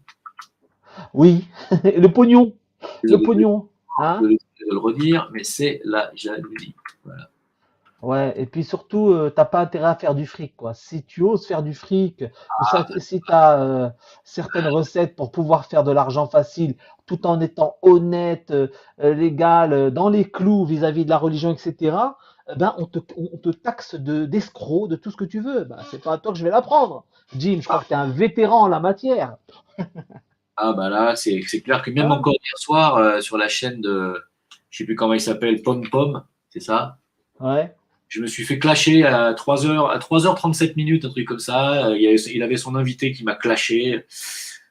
Oui, le pognon. Le pognon. Hein, de le redire, mais c'est la jalousie. Voilà. ouais, et puis surtout, t'as pas intérêt à faire du fric, quoi. Si tu oses faire du fric, ou si tu as certaines recettes pour pouvoir faire de l'argent facile, tout en étant honnête, légal, dans les clous vis-à-vis de la religion, etc., ben on te taxe d'escroc, de tout ce que tu veux. Ben, c'est pas à toi que je vais l'apprendre. Jim, je crois que tu es un vétéran en la matière. Ah bah là, c'est clair que même encore hier soir, sur la chaîne de, je sais plus comment il s'appelle, Pom Pom, c'est ça? Ouais. Je me suis fait clasher à 3h37 minutes, un truc comme ça. Il avait son invité qui m'a clashé.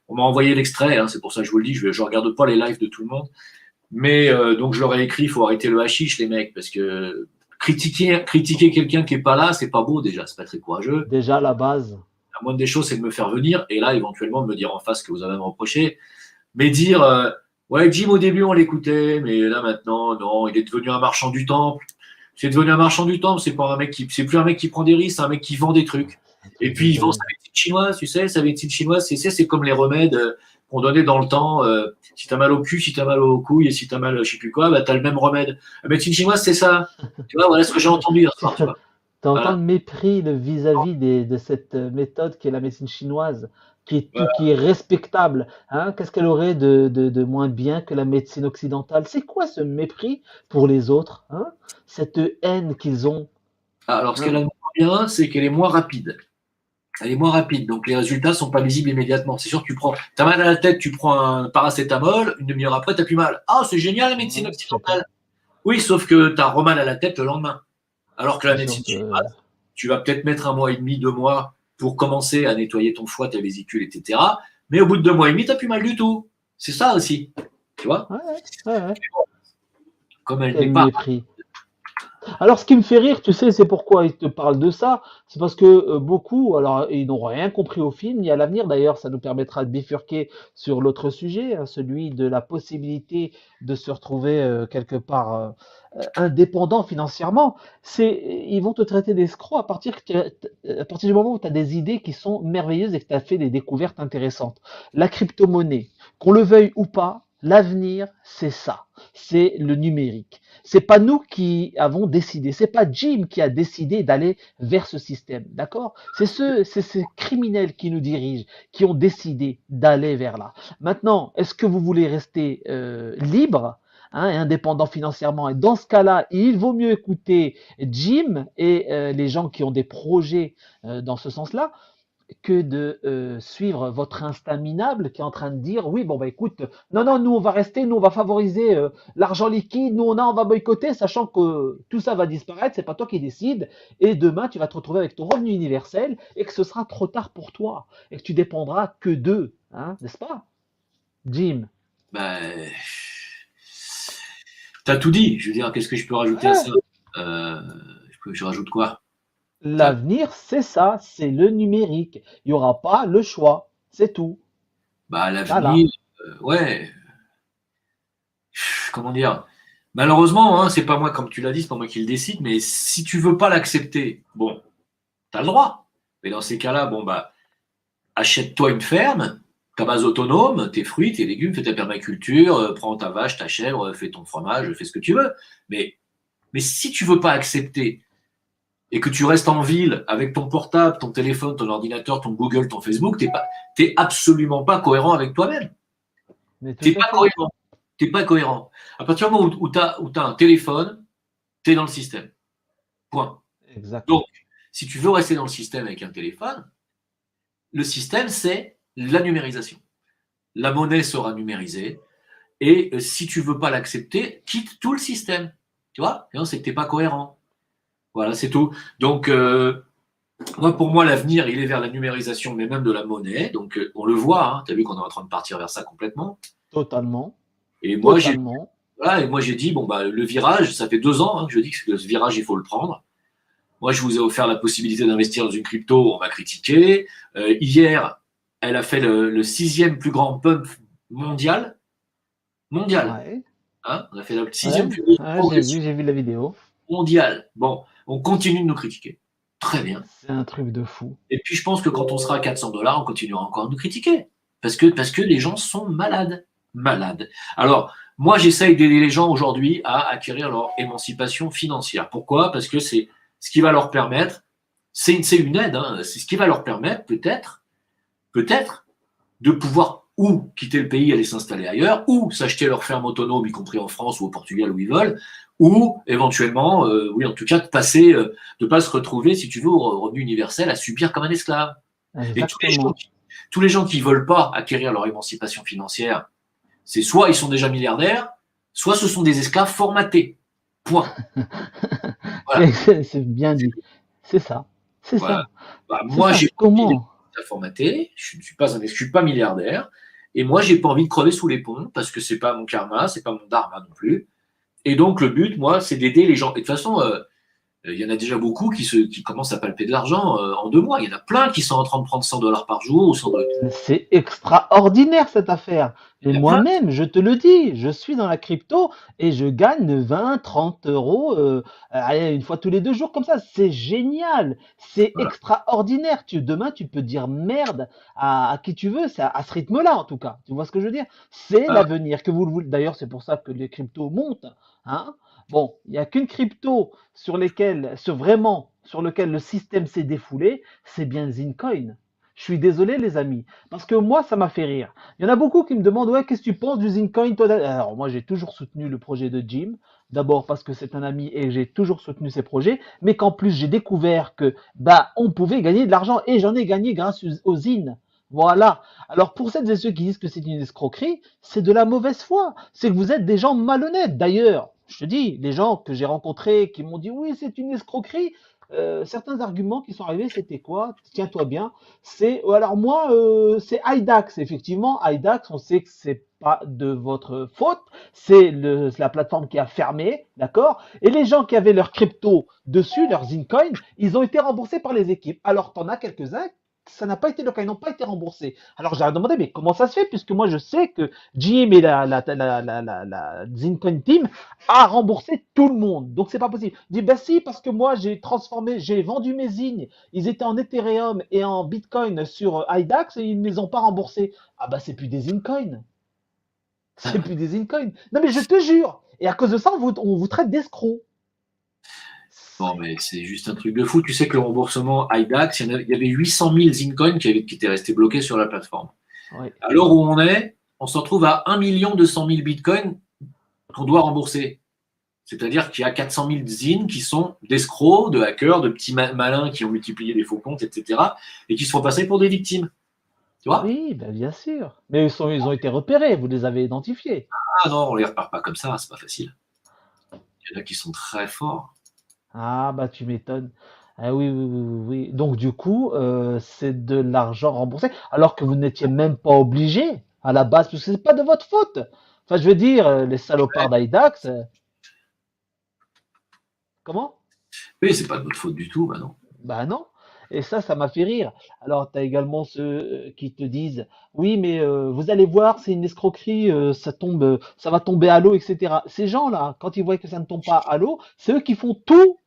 On m'a envoyé l'extrait, hein, c'est pour ça que je vous le dis, je regarde pas les lives de tout le monde. Mais donc je leur ai écrit, il faut arrêter le hashish, les mecs, parce que critiquer quelqu'un qui est pas là, c'est pas beau déjà, c'est pas très courageux. Déjà la base. La moindre des choses, c'est de me faire venir et là, éventuellement, de me dire en face ce que vous avez à me reprocher. Mais dire, ouais, Jim, au début, on l'écoutait, mais là, maintenant, non, il est devenu un marchand du temple. C'est devenu un marchand du temple, c'est pas un mec c'est plus un mec qui prend des risques, c'est un mec qui vend des trucs. Et puis, il vend sa médecine chinoise, tu sais, sa médecine chinoise, c'est comme les remèdes qu'on donnait dans le temps. Si t'as mal au cul, si t'as mal aux couilles, et si t'as mal, je sais plus quoi, bah, t'as le même remède. La médecine chinoise, c'est ça. Tu vois, voilà ce que j'ai entendu hier soir, tu vois. Tu entends Voilà. le mépris vis-à-vis de cette méthode qui est la médecine chinoise, Voilà. qui est respectable. Hein? Qu'est-ce qu'elle aurait de moins bien que la médecine occidentale? C'est quoi ce mépris pour les autres? Hein? Cette haine qu'ils ont. Alors, ce qu'elle Hein? a de moins bien, c'est qu'elle est moins rapide. Elle est moins rapide, donc les résultats ne sont pas visibles immédiatement. C'est sûr que tu as mal à la tête, tu prends un paracétamol, une demi-heure après, tu n'as plus mal. Ah, c'est génial la médecine Ouais, je sais occidentale. pas. Oui, sauf que tu as re-mal à la tête le lendemain. Alors que la C'est sûr médecine que chinoise, tu vas peut-être mettre 1 mois et demi, 2 mois pour commencer à nettoyer ton foie, ta vésicule, etc. Mais au bout de 2 mois et demi, tu n'as plus mal du tout. C'est ça aussi. Tu vois, ouais, ouais, ouais. comme elle n'est Quel pas. mépris. Alors, ce qui me fait rire, tu sais, c'est pourquoi ils te parlent de ça. C'est parce que beaucoup, alors, ils n'ont rien compris au film, ni à l'avenir. D'ailleurs, ça nous permettra de bifurquer sur l'autre sujet, hein, celui de la possibilité de se retrouver quelque part indépendant financièrement. Ils vont te traiter d'escroc à partir du moment où tu as des idées qui sont merveilleuses et que tu as fait des découvertes intéressantes. La crypto-monnaie, qu'on le veuille ou pas, l'avenir, c'est ça. C'est le numérique. C'est pas nous qui avons décidé, c'est pas Jim qui a décidé d'aller vers ce système, d'accord? C'est ces criminels qui nous dirigent, qui ont décidé d'aller vers là. Maintenant, est-ce que vous voulez rester libre, hein, et indépendant financièrement? Et dans ce cas-là, il vaut mieux écouter Jim et les gens qui ont des projets dans ce sens-là que de suivre votre instinct minable qui est en train de dire oui, bon, bah écoute, non, non, nous on va rester, nous on va favoriser l'argent liquide, nous on va boycotter, sachant que tout ça va disparaître, c'est pas toi qui décides, et demain tu vas te retrouver avec ton revenu universel et que ce sera trop tard pour toi et que tu dépendras que d'eux, hein, n'est-ce pas, Jim? Ben, tu as tout dit. Je veux dire, qu'est-ce que je peux rajouter à Ouais. ça je rajoute quoi? L'avenir, c'est ça, c'est le numérique. Il n'y aura pas le choix, c'est tout. Bah, Voilà. l'avenir, ouais, comment dire? Malheureusement, hein, c'est pas moi, comme tu l'as dit, c'est pas moi qui le décide, mais si tu veux pas l'accepter, bon, tu as le droit. Mais dans ces cas-là, bon, bah, achète-toi une ferme, ta base autonome, tes fruits, tes légumes, fais ta permaculture, prends ta vache, ta chèvre, fais ton fromage, fais ce que tu veux. Mais si tu veux pas accepter et que tu restes en ville avec ton portable, ton téléphone, ton ordinateur, ton Google, ton Facebook, t'es absolument pas cohérent avec toi-même. Mais tout T'es à pas fait. cohérent. T'es pas cohérent. À partir du moment où tu as un téléphone, tu es dans le système. Point. Exact. Donc, si tu veux rester dans le système avec un téléphone, le système, c'est la numérisation. La monnaie sera numérisée. Et si tu veux pas l'accepter, quitte tout le système. Tu vois? Non, c'est que tu n'es pas cohérent. Voilà, c'est tout. Donc, pour moi, l'avenir, il est vers la numérisation, mais même de la monnaie. Donc, on le voit, hein, tu as vu qu'on est en train de partir vers ça complètement. Totalement. Et moi, Totalement. j'ai dit, bon, bah, le virage, ça fait 2 ans que je dis que ce virage, il faut le prendre. Moi, je vous ai offert la possibilité d'investir dans une crypto, on m'a critiqué. Hier, elle a fait le 6e plus grand pump mondial. Ouais. Hein, on a fait le Ouais. 6e plus grosse Ouais, progression j'ai vu la vidéo. mondiale. Bon, on continue de nous critiquer. Très bien. C'est un truc de fou. Et puis, je pense que quand on sera à 400 $, on continuera encore à nous critiquer. Parce que les gens sont malades. Malades. Alors, moi, j'essaye d'aider les gens aujourd'hui à acquérir leur émancipation financière. Pourquoi? Parce que c'est ce qui va leur permettre, c'est une aide, hein, c'est ce qui va leur permettre peut-être de pouvoir ou quitter le pays, aller s'installer ailleurs, ou s'acheter leur ferme autonome, y compris en France ou au Portugal où ils veulent, ou éventuellement, oui, en tout cas, de pas se retrouver, si tu veux, au revenu universel, à subir comme un esclave. Et Exactement. tous les gens qui veulent pas acquérir leur émancipation financière, c'est soit ils sont déjà milliardaires, soit ce sont des esclaves formatés. Point. Voilà. C'est bien dit. C'est ça. C'est Voilà. ça. Bah, C'est moi, ça. j'ai Comment? formaté, je suis pas milliardaire, Et moi, j'ai pas envie de crever sous les ponts parce que c'est pas mon karma, c'est pas mon dharma non plus. Et donc, le but, moi, c'est d'aider les gens. Et de toute façon, il y en a déjà beaucoup qui commencent à palper de l'argent en 2 mois. Il y en a plein qui sont en train de prendre $100 par jour ou $100. C'est extraordinaire cette affaire. Il Et y a plein. moi-même, je te le dis, je suis dans la crypto et je gagne 20, 30 euros allez, une fois tous les 2 jours comme ça. C'est génial. C'est Voilà. extraordinaire. Demain, tu peux dire merde à qui tu veux. C'est à ce rythme-là, en tout cas. Tu vois ce que je veux dire? C'est Voilà. l'avenir que vous le voulez. D'ailleurs, c'est pour ça que les cryptos montent. Hein. Bon, il n'y a qu'une crypto sur lequel le système s'est défoulé, c'est bien Zincoin. Je suis désolé, les amis, parce que moi, ça m'a fait rire. Il y en a beaucoup qui me demandent, ouais, qu'est-ce que tu penses du Zincoin, toi? Alors, moi, j'ai toujours soutenu le projet de Jim. D'abord parce que c'est un ami et j'ai toujours soutenu ses projets, mais qu'en plus, j'ai découvert que, bah, on pouvait gagner de l'argent et j'en ai gagné grâce aux zines. Voilà. Alors, pour celles et ceux qui disent que c'est une escroquerie, c'est de la mauvaise foi. C'est que vous êtes des gens malhonnêtes. D'ailleurs, je te dis, les gens que j'ai rencontrés qui m'ont dit, oui, c'est une escroquerie, certains arguments qui sont arrivés, c'était quoi? Tiens-toi bien. Alors moi, c'est IDAX. Effectivement, IDAX, on sait que c'est pas de votre faute. C'est la plateforme qui a fermé, d'accord? Et les gens qui avaient leur crypto dessus, leurs Zincoin, ils ont été remboursés par les équipes. Alors, t'en as quelques-uns, ça n'a pas été le cas, ils n'ont pas été remboursés. Alors, j'ai demandé, mais comment ça se fait? Puisque moi, je sais que Jim et la Zincoin Team a remboursé tout le monde. Donc, c'est pas possible. Il dit, ben si, parce que moi, j'ai vendu mes zines. Ils étaient en Ethereum et en Bitcoin sur IDAX et ils ne les ont pas remboursés. Ah, bah, c'est plus des Zincoin. C'est plus des Zincoin. Non, mais je te jure. Et à cause de ça, on vous traite d'escroc. Bon, mais c'est juste un truc de fou. Tu sais que le remboursement IDAX, il y avait 800 000 Zincoin qui étaient restés bloqués sur la plateforme. Ouais. À l'heure où on se retrouve à 1 200 000 Bitcoins qu'on doit rembourser. C'est-à-dire qu'il y a 400 000 zines qui sont d'escrocs, de hackers, de petits malins qui ont multiplié des faux comptes, etc. et qui se font passer pour des victimes. Tu vois? Oui, ben bien sûr. Mais ils ont été repérés, vous les avez identifiés. Ah non, on les repart pas comme ça, c'est pas facile. Il y en a qui sont très forts. Ah, bah tu m'étonnes. Ah oui, oui, oui, oui, oui. Donc du coup, c'est de l'argent remboursé, alors que vous n'étiez même pas obligé à la base, parce que c'est pas de votre faute. Enfin, je veux dire, les salopards d'Idax, comment? Oui, c'est pas de notre faute du tout, bah non. Bah non. Et ça m'a fait rire. Alors, tu as également ceux qui te disent, oui, mais vous allez voir, c'est une escroquerie, ça va tomber à l'eau, etc. Ces gens-là, quand ils voient que ça ne tombe pas à l'eau, c'est eux qui font tout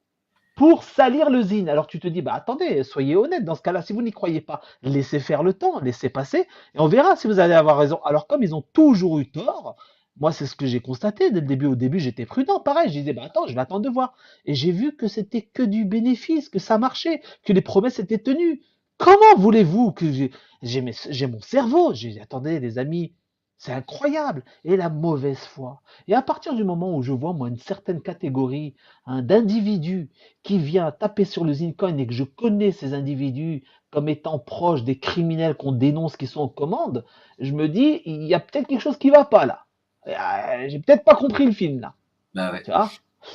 pour salir le zine. Alors tu te dis, bah attendez, soyez honnête dans ce cas-là, si vous n'y croyez pas, laissez faire le temps, laissez passer, et on verra si vous allez avoir raison. Alors comme ils ont toujours eu tort, moi c'est ce que j'ai constaté dès le début. Au début j'étais prudent, pareil, je disais, bah attends, je vais attendre de voir. Et j'ai vu que c'était que du bénéfice, que ça marchait, que les promesses étaient tenues. Comment voulez-vous que j'ai mon cerveau? J'ai dit, attendez les amis, c'est incroyable. Et la mauvaise foi. Et à partir du moment où je vois moi une certaine catégorie d'individus qui vient taper sur le Zincoin et que je connais ces individus comme étant proches des criminels qu'on dénonce qui sont aux commandes, je me dis, il y a peut-être quelque chose qui va pas là. J'ai peut-être pas compris le film là. Bah ouais. Tu vois?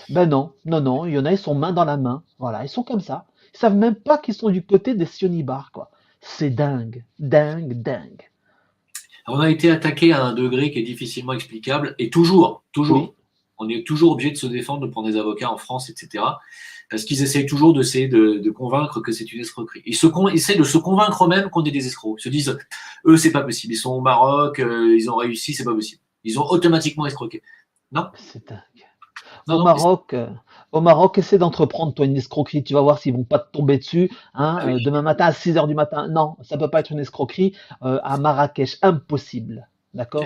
Ben non, non, non, il y en a, ils sont main dans la main. Voilà, ils sont comme ça. Ils savent même pas qu'ils sont du côté des sionibars, quoi. C'est dingue, dingue, dingue. On a été attaqué à un degré qui est difficilement explicable, et Oui, on est toujours obligé de se défendre, de prendre des avocats en France, etc. Parce qu'ils essayent toujours de convaincre que c'est une escroquerie. Essaient de se convaincre eux-mêmes qu'on est des escrocs. Ils se disent, eux, c'est pas possible. Ils sont au Maroc, ils ont réussi, c'est pas possible. Ils ont automatiquement escroqué. Non, c'est dingue. non, Au non. Maroc, essaie d'entreprendre, toi, une escroquerie. Tu vas voir s'ils vont pas te tomber dessus. Hein, Ah oui, demain matin à 6 heures du matin. Non, ça peut pas être une escroquerie. À Marrakech, impossible. D'accord?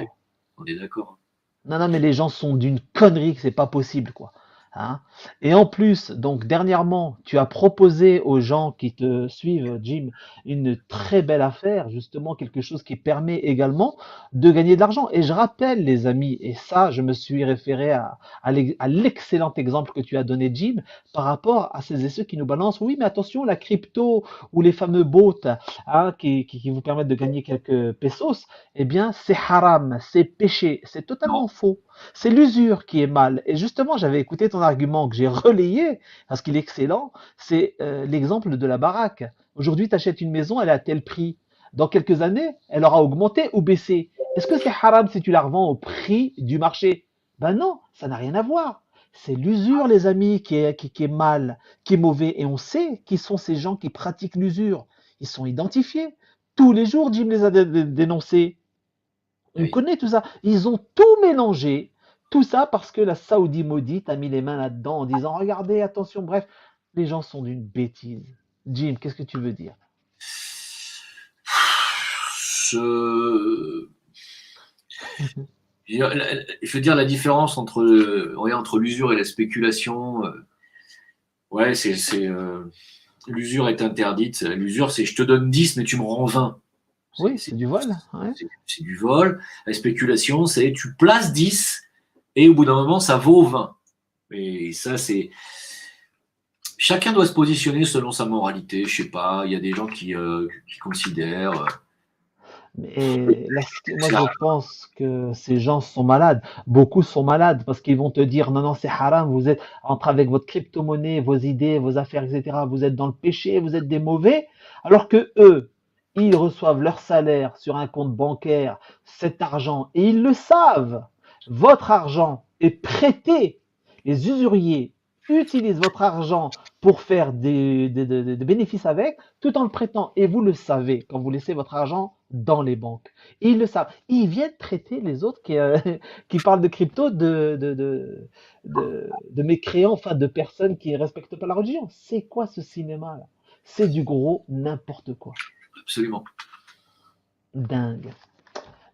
on est d'accord. Non, non, mais les gens sont d'une connerie que c'est pas possible, quoi. Hein. Et en plus, donc dernièrement, tu as proposé aux gens qui te suivent, Jim, une très belle affaire, justement quelque chose qui permet également de gagner de l'argent. Et je rappelle, les amis, et ça, je me suis référé à l'excellent exemple que tu as donné, Jim, par rapport à ces et ceux qui nous balancent. Oui, mais attention, la crypto ou les fameux bots hein, qui vous permettent de gagner quelques pesos, eh bien, c'est haram, c'est péché, c'est Non, totalement faux. C'est l'usure qui est mal. Et justement, j'avais écouté ton argument que j'ai relayé, parce qu'il est excellent, c'est l'exemple de la baraque. Aujourd'hui, tu achètes une maison, elle est à tel prix. Dans quelques années, elle aura augmenté ou baissé. Est-ce que c'est haram si tu la revends au prix du marché? Ben non, ça n'a rien à voir. C'est l'usure, les amis, qui est mal, qui est mauvais. Et on sait qui sont ces gens qui pratiquent l'usure. Ils sont identifiés. Tous les jours, Jim les a dénoncés. On Oui. connaît tout ça. Ils ont tout mélangé. Tout ça parce que la Saoudi maudite a mis les mains là-dedans en disant regardez, attention, bref, les gens sont d'une bêtise. Jim, qu'est-ce que tu veux dire? Je... Je veux dire la différence entre, entre l'usure et la spéculation. Ouais, l'usure est interdite. L'usure, c'est je te donne 10, mais tu me rends 20. Oui, c'est du vol. Ouais. C'est du vol. La spéculation, c'est tu places 10 et au bout d'un moment, ça vaut 20. Et ça, c'est. Chacun doit se positionner selon sa moralité. Je sais pas, il y a des gens qui considèrent. Mais là, moi, je pense que ces gens sont malades. Beaucoup sont malades parce qu'ils vont te dire non, non, c'est haram, vous êtes entre avec votre crypto-monnaie, vos idées, vos affaires, etc. Vous êtes dans le péché, vous êtes des mauvais. Alors que eux, ils reçoivent leur salaire sur un compte bancaire, cet argent, et ils le savent. Votre argent est prêté. Les usuriers utilisent votre argent pour faire des bénéfices avec, tout en le prêtant. Et vous le savez quand vous laissez votre argent dans les banques. Et ils le savent. Ils viennent traiter les autres qui parlent de crypto de mécréants, enfin de personnes qui ne respectent pas la religion. C'est quoi ce cinéma-là? C'est du gros n'importe quoi. Absolument. Dingue.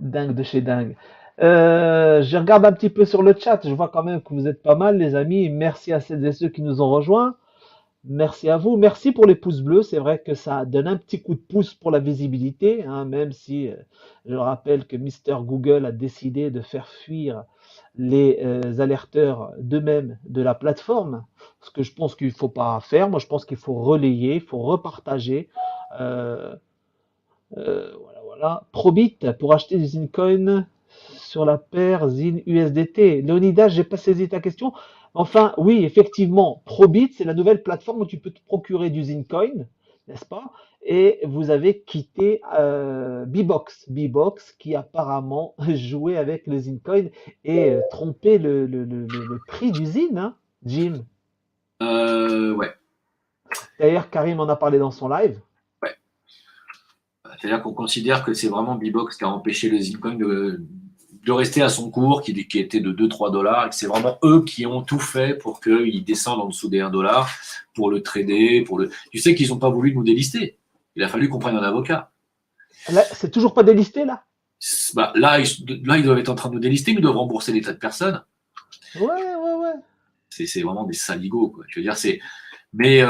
Dingue de chez dingue. Je regarde un petit peu sur le chat. Je vois quand même que vous êtes pas mal, les amis. Merci à celles et ceux qui nous ont rejoints. Merci à vous. Merci pour les pouces bleus. C'est vrai que ça donne un petit coup de pouce pour la visibilité, hein, même si je rappelle que Mister Google a décidé de faire fuir les alerteurs d'eux-mêmes de la plateforme. Ce que je pense qu'il ne faut pas faire. Moi, je pense qu'il faut relayer, il faut repartager. Euh, voilà, voilà. Probit pour acheter des Zincoin sur la paire Zin USDT. Léonidas, j'ai pas saisi ta question. Enfin, oui, effectivement, Probit, c'est la nouvelle plateforme où tu peux te procurer du Zincoin, n'est-ce pas? Et vous avez quitté Bbox. Bbox qui apparemment jouait avec le Zincoin et trompé le prix du Zin, hein, Jim. Ouais. D'ailleurs, Karim en a parlé dans son live. Ouais. C'est-à-dire qu'on considère que c'est vraiment Bbox qui a empêché le Zincoin de rester à son cours, qui était de 2-3 dollars, et que c'est vraiment eux qui ont tout fait pour qu'il descende en dessous des 1 dollar, pour le trader, Tu sais qu'ils n'ont pas voulu nous délister. Il a fallu qu'on prenne un avocat. Là, c'est toujours pas délisté, là? Bah, là, ils doivent être en train de nous délister, mais ils doivent rembourser des tas de personnes. Ouais. C'est vraiment des saligots, quoi. Je veux dire, Mais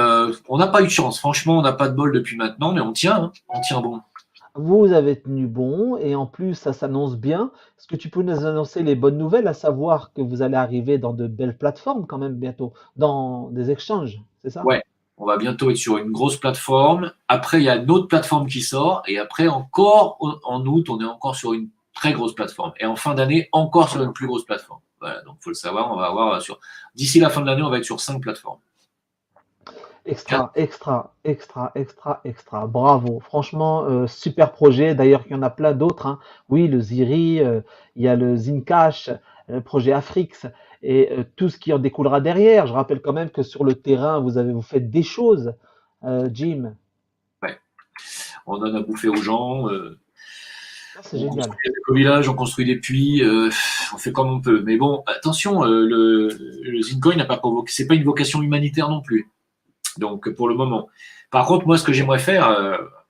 on n'a pas eu de chance. Franchement, on n'a pas de bol depuis maintenant, mais on tient, hein. On tient bon. Vous avez tenu bon et en plus, ça s'annonce bien. Est-ce que tu peux nous annoncer les bonnes nouvelles, à savoir que vous allez arriver dans de belles plateformes quand même bientôt, dans des exchanges, c'est ça? Ouais, on va bientôt être sur une grosse plateforme. Après, il y a une autre plateforme qui sort. Et après, encore en août, on est encore sur une très grosse plateforme. Et en fin d'année, encore sur une plus grosse plateforme. Voilà, donc il faut le savoir, on va avoir d'ici la fin de l'année, on va être sur 5 plateformes. Extra. Bravo. Franchement, super projet. D'ailleurs, il y en a plein d'autres, hein. Oui, le Ziri, il y a le Zincash, le projet Afrix et tout ce qui en découlera derrière. Je rappelle quand même que sur le terrain, vous faites des choses, Jim. Ouais. On donne à bouffer aux gens. C'est On génial. construit des villages, on construit des puits, on fait comme on peut. Mais bon, attention, le Zincoin n'a pas provoqué, c'est pas une vocation humanitaire non plus. Donc pour le moment. Par contre, moi, ce que j'aimerais faire,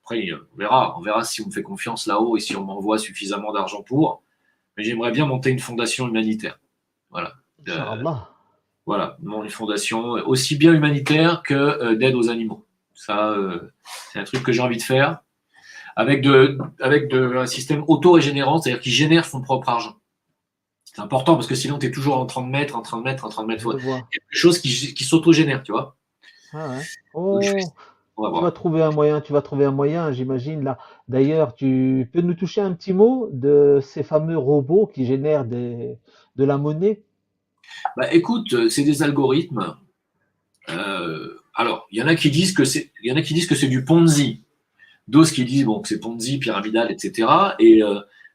après on verra si on me fait confiance là-haut et si on m'envoie suffisamment d'argent pour. Mais j'aimerais bien monter une fondation humanitaire. Voilà. Inch'Allah. Voilà, une fondation aussi bien humanitaire que d'aide aux animaux. Ça, c'est un truc que j'ai envie de faire avec un système auto-régénérant, c'est-à-dire qui génère son propre argent. C'est important parce que sinon, tu es toujours en train de mettre. Je vois. Quelque chose qui s'auto-génère, tu vois. Ah ouais. Donc, Oh, on va tu voir. vas trouver un moyen, j'imagine là. D'ailleurs, tu peux nous toucher un petit mot de ces fameux robots qui génèrent de la monnaie? Bah, écoute, c'est des algorithmes. Alors, il y en a qui disent que c'est du Ponzi. D'autres qui disent bon, que c'est Ponzi, pyramidal, etc. Et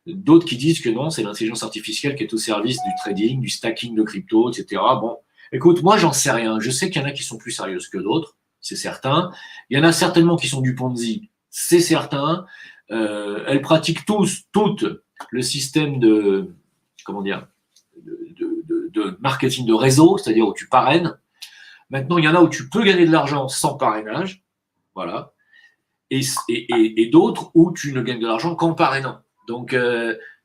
D'autres qui disent que non, c'est l'intelligence artificielle qui est au service du trading, du stacking de crypto, etc. Bon, écoute, moi, j'en sais rien. Je sais qu'il y en a qui sont plus sérieuses que d'autres, c'est certain. Il y en a certainement qui sont du Ponzi, c'est certain. Elles pratiquent toutes le système de, comment dire, de marketing de réseau, c'est-à-dire où tu parraines. Maintenant, il y en a où tu peux gagner de l'argent sans parrainage, voilà, et d'autres où tu ne gagnes de l'argent qu'en parrainant. Donc,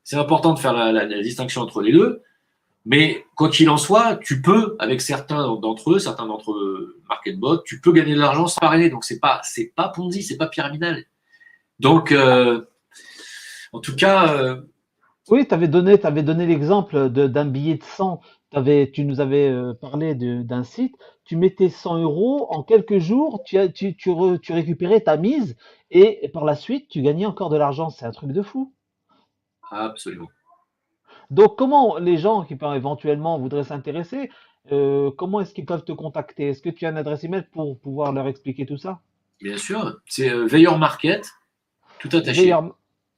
c'est important de faire la distinction entre les deux. Mais quoi qu'il en soit, tu peux, avec certains d'entre eux, MarketBot, tu peux gagner de l'argent sans parrainer. Donc, c'est pas Ponzi, c'est pas pyramidal. Donc, en tout cas, Oui, tu avais donné l'exemple d'un billet de 100. Tu nous avais parlé d'un site. Tu mettais 100 euros, en quelques jours, tu récupérais ta mise et par la suite, tu gagnais encore de l'argent. C'est un truc de fou. absolument. Donc, comment les gens qui éventuellement voudraient s'intéresser, comment est-ce qu'ils peuvent te contacter? Est-ce que tu as une adresse email pour pouvoir leur expliquer tout ça? Bien sûr, c'est Veilleur Market, tout attaché, Veilleur.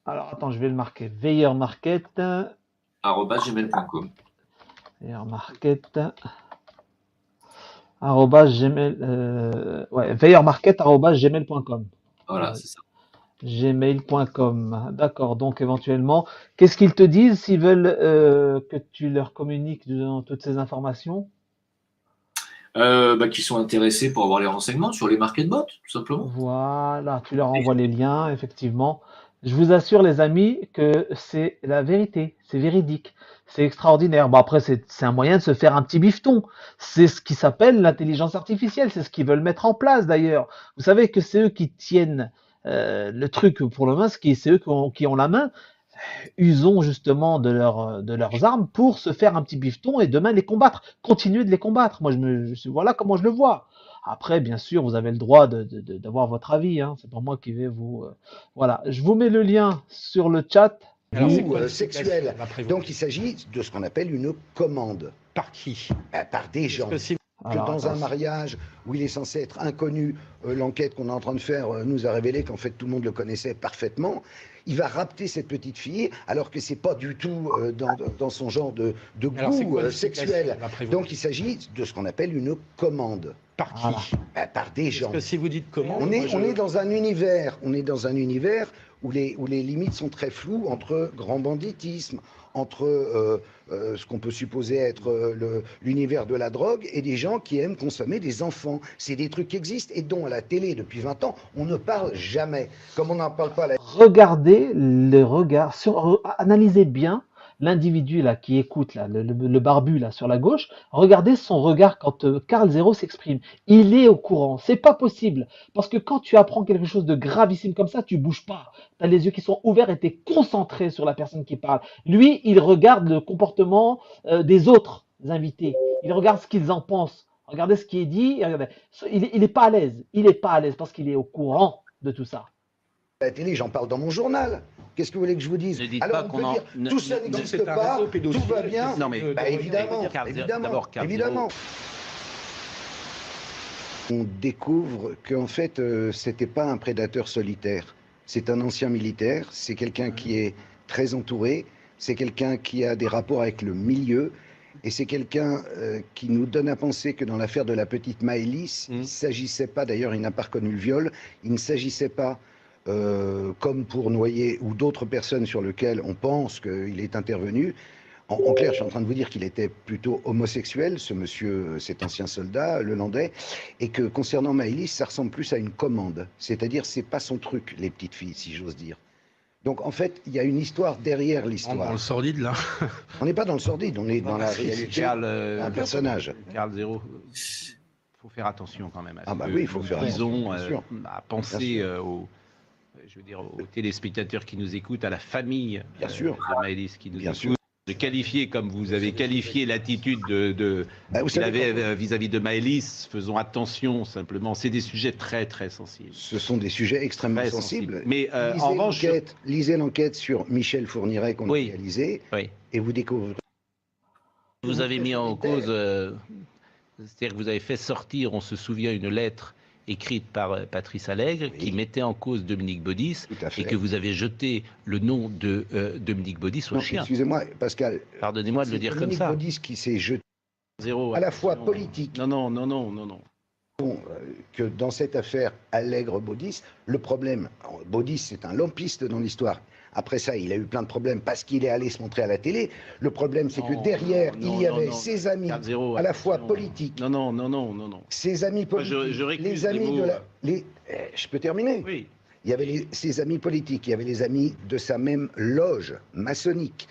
Alors, attends, je vais le marquer. Veilleur Market. @gmail.com. Veilleur Market. Arobase gmail, ouais, veilleurmarket@gmail.com. Voilà, c'est ça. Gmail.com. D'accord. Donc, éventuellement, qu'est-ce qu'ils te disent s'ils veulent que tu leur communiques toutes ces informations? Qui sont intéressés pour avoir les renseignements sur les market-bots, tout simplement. Voilà, tu leur envoies les liens, effectivement. Je vous assure, les amis, que c'est la vérité, c'est véridique, c'est extraordinaire. Bon, après, c'est un moyen de se faire un petit bifton. C'est ce qui s'appelle l'intelligence artificielle, c'est ce qu'ils veulent mettre en place d'ailleurs. Vous savez que c'est eux qui tiennent le truc pour le moment, c'est eux qui ont la main. Usons justement de leurs armes pour se faire un petit bifton et demain les combattre, continuer de les combattre. Moi, voilà comment je le vois. Après, bien sûr, vous avez le droit d'avoir votre avis. Hein. C'est pas moi qui vais vous. Voilà. Je vous mets le lien sur le chat. Alors, c'est quoi sexuel. Donc, il s'agit de ce qu'on appelle une commande. Par qui? Par des gens. Que Alors, dans un mariage où il est censé être inconnu, l'enquête qu'on est en train de faire nous a révélé qu'en fait tout le monde le connaissait parfaitement. Il va rapter cette petite fille alors que c'est pas du tout dans son genre de goût sexuel. Donc il s'agit de ce qu'on appelle une commande. Par qui? Par des gens. Parce que si vous dites commande, on est dans un univers, où les limites sont très floues entre grand banditisme, entre ce qu'on peut supposer être l'univers de la drogue et des gens qui aiment consommer des enfants. C'est des trucs qui existent et dont à la télé depuis 20 ans, on ne parle jamais. Comme on n'en parle pas à la... Regardez le regard, analysez bien l'individu là qui écoute là, le barbu là sur la gauche. Regardez son regard quand Karl Zero s'exprime. Il est au courant. C'est pas possible parce que quand tu apprends quelque chose de gravissime comme ça, tu bouges pas. Tu as les yeux qui sont ouverts et tu es concentré sur la personne qui parle. Lui, il regarde le comportement des autres invités. Il regarde ce qu'ils en pensent. Regardez ce qui est dit. Regardez. Il est pas à l'aise. Il est pas à l'aise parce qu'il est au courant de tout ça. La télé, j'en parle dans mon journal. Qu'est-ce que vous voulez que je vous dise? Ne dites Alors, pas on qu'on peut en... dire, tout ça n'existe pas, tout va bien. Non, mais évidemment, évidemment. On découvre qu'en fait, c'était pas un prédateur solitaire. C'est un ancien militaire, c'est quelqu'un qui est très entouré, c'est quelqu'un qui a des rapports avec le milieu, et c'est quelqu'un qui nous donne à penser que dans l'affaire de la petite Maëlys, il ne s'agissait pas, d'ailleurs il n'a pas reconnu le viol, il ne s'agissait pas, comme pour Noyer ou d'autres personnes sur lesquelles on pense qu'il est intervenu. En clair, je suis en train de vous dire qu'il était plutôt homosexuel, ce monsieur, cet ancien soldat, le Landais, et que concernant Maëlys, ça ressemble plus à une commande. C'est-à-dire, c'est pas son truc, les petites filles, si j'ose dire. Donc, en fait, il y a une histoire derrière l'histoire. Dans le sordide, là. On n'est pas dans le sordide, on est dans la réalité d'un personnage. Karl Zero, il faut faire attention quand même. Oui, il faut faire attention. À penser aux téléspectateurs qui nous écoutent, à la famille de Maëlys qui nous écoute. De qualifier, comme vous avez qualifié l'attitude qu'il avait vis-à-vis de Maëlys, faisons attention simplement. C'est des sujets très très sensibles. Ce sont des sujets extrêmement sensibles. Mais en revanche, lisez l'enquête sur Michel Fourniret qu'on a réalisée et vous découvrez. Vous avez mis en cause, c'est-à-dire que vous avez fait sortir, on se souvient, une lettre écrite par Patrice Allègre, qui mettait en cause Dominique Baudis, et que vous avez jeté le nom de Dominique Baudis au chien. Excusez-moi, Pascal. Pardonnez-moi de le dire comme ça. Dominique Baudis qui s'est jeté Zéro. à la fois politique. Non. Que dans cette affaire Allègre-Baudis, le problème, Baudis c'est un lampiste dans l'histoire. Après ça, il a eu plein de problèmes parce qu'il est allé se montrer à la télé. Le problème, c'est que derrière, il y avait ses amis, à la fois politiques. Non. Ses amis politiques. Les amis de la. Je peux terminer? Oui. Il y avait ses amis politiques, il y avait les amis de sa même loge maçonnique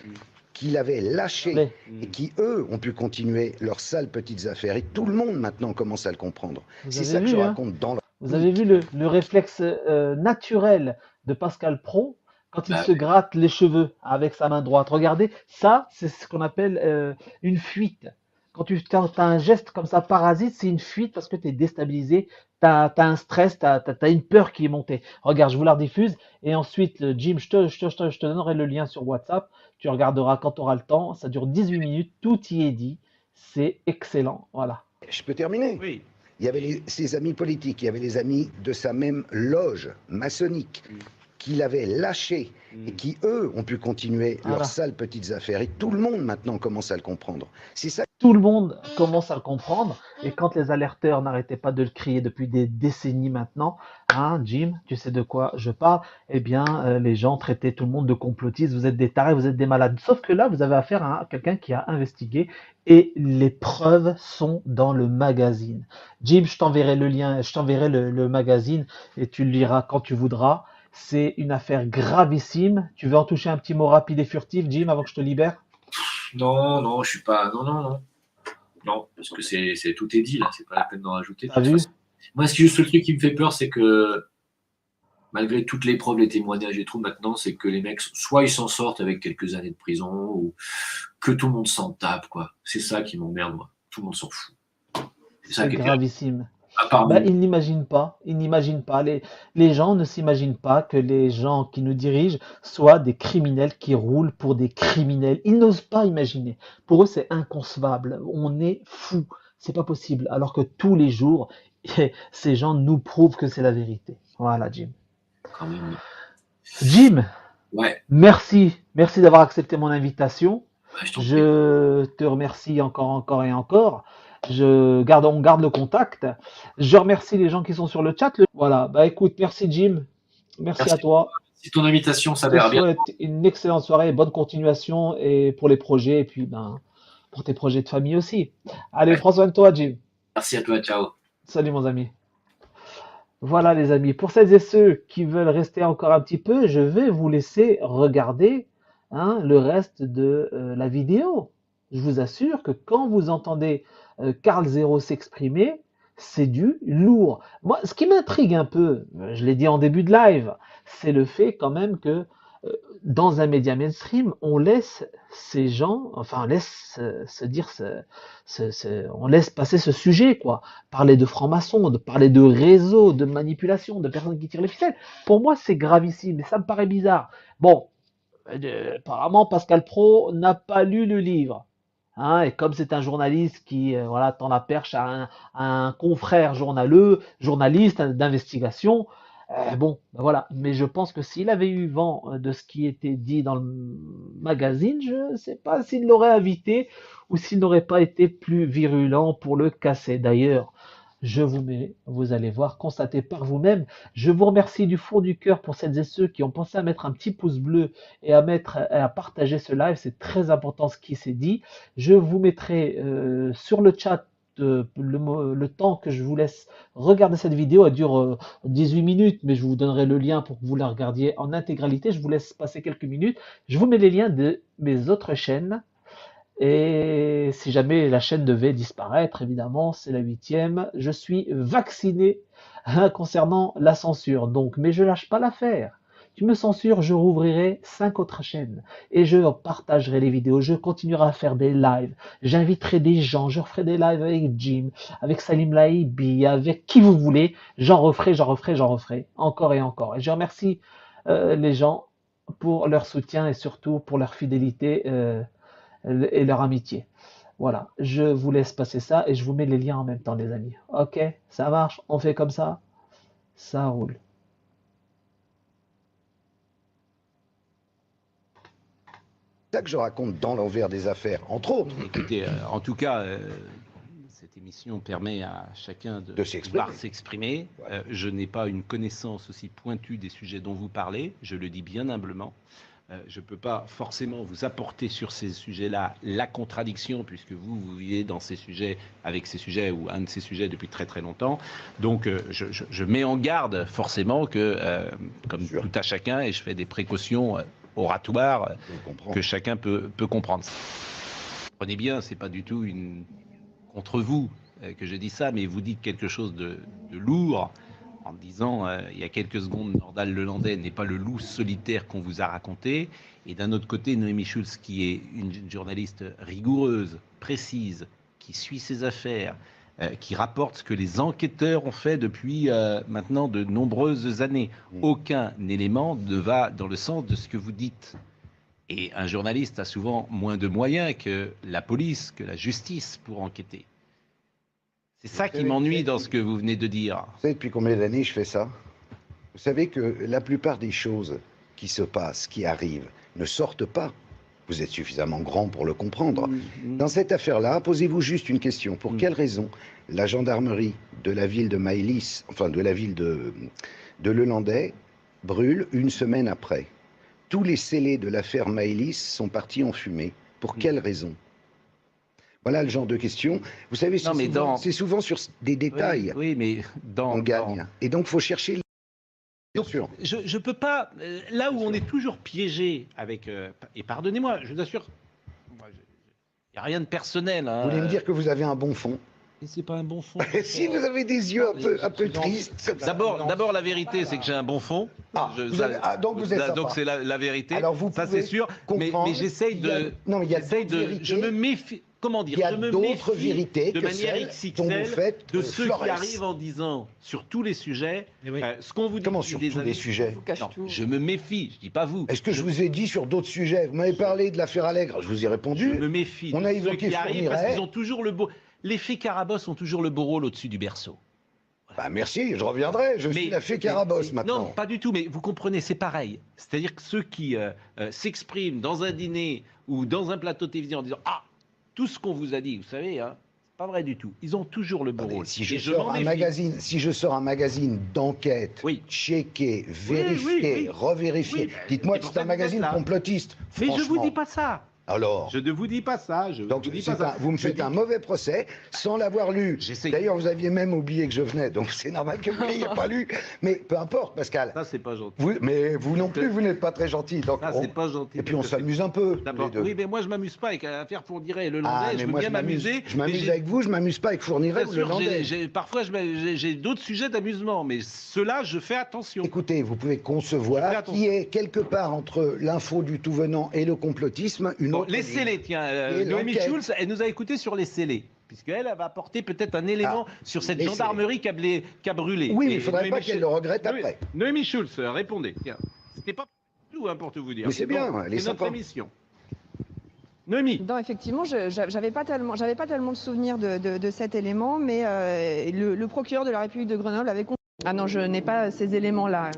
qu'il avait lâchés et qui, eux, ont pu continuer leurs sales petites affaires. Et tout le monde, maintenant, commence à le comprendre. C'est ça que je raconte dans le... Vous avez vu le réflexe naturel de Pascal Praud quand il se gratte les cheveux avec sa main droite. Regardez, ça, c'est ce qu'on appelle une fuite. Quand tu as un geste comme ça parasite, c'est une fuite parce que tu es déstabilisé, tu as un stress, tu as une peur qui est montée. Regarde, je vous la rediffuse. Et ensuite, Jim, je te donnerai le lien sur WhatsApp. Tu regarderas quand tu auras le temps. Ça dure 18 minutes. Tout y est dit. C'est excellent. Voilà. Je peux terminer? Oui. Il y avait ses amis politiques, il y avait les amis de sa même loge maçonnique qu'il avait lâchés et qui, eux, ont pu continuer leurs sales petites affaires. Et tout le monde, maintenant, commence à le comprendre. C'est ça. Tout le monde commence à le comprendre. Et quand les alerteurs n'arrêtaient pas de le crier depuis des décennies maintenant, hein, Jim, tu sais de quoi je parle, eh bien, les gens traitaient tout le monde de complotiste. Vous êtes des tarés, vous êtes des malades. Sauf que là, vous avez affaire à quelqu'un qui a investigué et les preuves sont dans le magazine. Jim, je t'enverrai le lien, je t'enverrai le magazine et tu le liras quand tu voudras. C'est une affaire gravissime. Tu veux en toucher un petit mot rapide et furtif, Jim, avant que je te libère? Non, je suis pas. Non, parce que tout est dit là, c'est pas la peine d'en rajouter. T'as vu? Moi, c'est juste le truc qui me fait peur, c'est que malgré toutes les preuves, les témoignages et tout, maintenant, c'est que les mecs, soit ils s'en sortent avec quelques années de prison, ou que tout le monde s'en tape, quoi. C'est ça qui m'emmerde, moi. Tout le monde s'en fout. C'est ça qui est gravissime. Bah, ils n'imaginent pas. Les gens ne s'imaginent pas que les gens qui nous dirigent soient des criminels qui roulent pour des criminels. Ils n'osent pas imaginer. Pour eux, c'est inconcevable. On est fous. C'est pas possible. Alors que tous les jours, ces gens nous prouvent que c'est la vérité. Voilà, Jim. Quand même. Jim, ouais. Merci d'avoir accepté mon invitation. Ouais, je te remercie encore et encore. On garde le contact. Je remercie les gens qui sont sur le chat. Voilà, bah écoute, merci Jim. Merci à toi. C'est ton invitation, ça Je te souhaite une excellente soirée, bonne continuation et pour les projets et puis pour tes projets de famille aussi. Allez, prends soin de toi, Jim. Merci à toi, ciao. Salut mon ami. Voilà les amis, pour celles et ceux qui veulent rester encore un petit peu, je vais vous laisser regarder le reste de la vidéo. Je vous assure que quand vous entendez Karl Zéro s'exprimer, c'est du lourd. Moi, ce qui m'intrigue un peu, je l'ai dit en début de live, c'est le fait quand même que dans un média mainstream, on laisse ces gens, enfin, on laisse on laisse passer ce sujet, quoi. Parler de francs-maçons, de parler de réseaux, de manipulation, de personnes qui tirent les ficelles. Pour moi, c'est gravissime, et ça me paraît bizarre. Bon, apparemment, Pascal Praud n'a pas lu le livre. Et comme c'est un journaliste qui tend la perche à un confrère journaliste d'investigation, voilà. Mais je pense que s'il avait eu vent de ce qui était dit dans le magazine, je ne sais pas s'il l'aurait invité ou s'il n'aurait pas été plus virulent pour le casser. D'ailleurs, je vous mets, vous allez voir, constatez par vous-même. Je vous remercie du fond du cœur pour celles et ceux qui ont pensé à mettre un petit pouce bleu et à partager ce live. C'est très important ce qui s'est dit. Je vous mettrai sur le chat le temps que je vous laisse regarder cette vidéo. Elle dure 18 minutes, mais je vous donnerai le lien pour que vous la regardiez en intégralité. Je vous laisse passer quelques minutes. Je vous mets les liens de mes autres chaînes. Et si jamais la chaîne devait disparaître, évidemment, c'est la 8e. Je suis vacciné concernant la censure. Donc, mais je lâche pas l'affaire. Tu me censures, je rouvrirai 5 autres chaînes et je partagerai les vidéos. Je continuerai à faire des lives. J'inviterai des gens. Je referai des lives avec Jim, avec Salim Laïbi, avec qui vous voulez. J'en referai encore et encore. Et je remercie les gens pour leur soutien et surtout pour leur fidélité et leur amitié. Voilà, je vous laisse passer ça et je vous mets les liens en même temps, les amis. Ok, ça marche, on fait comme ça. Ça roule. C'est ça que je raconte dans l'envers des affaires, entre autres. Écoutez, en tout cas, cette émission permet à chacun de pouvoir s'exprimer. Voilà. Je n'ai pas une connaissance aussi pointue des sujets dont vous parlez, je le dis bien humblement. Je ne peux pas forcément vous apporter sur ces sujets-là la contradiction, puisque vous vivez dans ces sujets, avec ces sujets, ou un de ces sujets depuis très très longtemps. Donc je mets en garde forcément que, comme tout à chacun, et je fais des précautions oratoires que chacun peut comprendre. Prenez bien, c'est pas du tout contre vous que je dis ça, mais vous dites quelque chose de lourd en disant il y a quelques secondes, Nordal Lelandais n'est pas le loup solitaire qu'on vous a raconté. Et d'un autre côté, Noémie Schulz, qui est une journaliste rigoureuse, précise, qui suit ses affaires, qui rapporte ce que les enquêteurs ont fait depuis maintenant de nombreuses années. Aucun élément ne va dans le sens de ce que vous dites. Et un journaliste a souvent moins de moyens que la police, que la justice pour enquêter. C'est ça qui m'ennuie dans ce que vous venez de dire. Vous savez depuis combien d'années je fais ça? Vous savez que la plupart des choses qui se passent, qui arrivent, ne sortent pas. Vous êtes suffisamment grand pour le comprendre. Dans cette affaire-là, posez-vous juste une question. Pour quelle raison la gendarmerie de la ville de Maëlys, enfin de la ville de Lelandais, brûle une semaine après? Tous les scellés de l'affaire Maëlys sont partis en fumée. Pour quelle raison? Voilà le genre de questions. Vous savez, c'est souvent sur des détails mais on gagne. Et donc, il faut chercher... Bien sûr. Je ne peux pas... Là où on est toujours piégé avec... et pardonnez-moi, je vous assure, il n'y a rien de personnel. Hein, vous voulez me dire que vous avez un bon fond? Et c'est pas un bon fond. Si vous avez des yeux un peu tristes. D'abord, la vérité, c'est que j'ai un bon fond. Donc vous êtes sympa. Donc c'est la vérité. Alors vous ça c'est sûr. Mais j'essaye de. Non, il y a d'autres vérités. Je me méfie. Comment dire? Il y a je me d'autres méfie vérités de que manière celles dont vous faites de ceux Flores. qui arrivent en disant sur tous les sujets ce qu'on vous dit. Comment sur tous les sujets? Non, je me méfie. Je dis pas vous. Est-ce que je vous ai dit sur d'autres sujets? Vous m'avez parlé de l'affaire Allègre. Je vous ai répondu. Je me méfie. On a de ceux évoqué qui arrivent parce Fourniret. qu'ils ont toujours le beau. Les fées Carabosse ont toujours le beau rôle au-dessus du berceau. Bah merci, je reviendrai. Je suis la fée Carabosse maintenant. Non, pas du tout, mais vous comprenez, c'est pareil. C'est-à-dire que ceux qui s'expriment dans un dîner ou dans un plateau de télévision en disant « Ah, tout ce qu'on vous a dit, vous savez, hein, c'est pas vrai du tout. » Ils ont toujours le beau rôle. Si je sors un magazine d'enquête, checké, vérifié, revérifié, dites-moi que c'est un magazine complotiste. Mais je vous dis pas ça. Alors, je ne vous dis pas ça. Vous me faites un mauvais procès sans l'avoir lu. D'ailleurs, vous aviez même oublié que je venais, donc c'est normal que vous ne l'ayez pas lu. Mais peu importe, Pascal. Ça, c'est pas gentil. Mais vous non plus, vous n'êtes pas très gentil. Donc ça, c'est pas gentil. Et puis on s'amuse un peu. D'abord, oui, mais moi je m'amuse pas avec l'affaire Fourniret et Lelandais. Je veux bien m'amuser. Je m'amuse avec vous, je m'amuse pas avec Fourniret ou Lelandais. Parfois, j'ai d'autres sujets d'amusement, mais ceux-là, je fais attention. Écoutez, vous pouvez concevoir qu'il y ait quelque part entre l'info du tout venant et le complotisme une autre. Les scellés, tiens, Noémie Schulz, elle nous a écouté sur les scellés. Puisqu'elle va apporter peut-être un élément sur cette gendarmerie qui a brûlé. Oui, mais il ne faudrait pas qu'elle le regrette après. Noémie Schulz, répondez. Tiens, c'était pas tout hein, pour tout vous dire. Mais c'est bien, c'est notre émission. Noémie. Non, effectivement, j'avais pas tellement de souvenirs de cet élément, mais le procureur de la République de Grenoble avait... Ah non, je n'ai pas ces éléments-là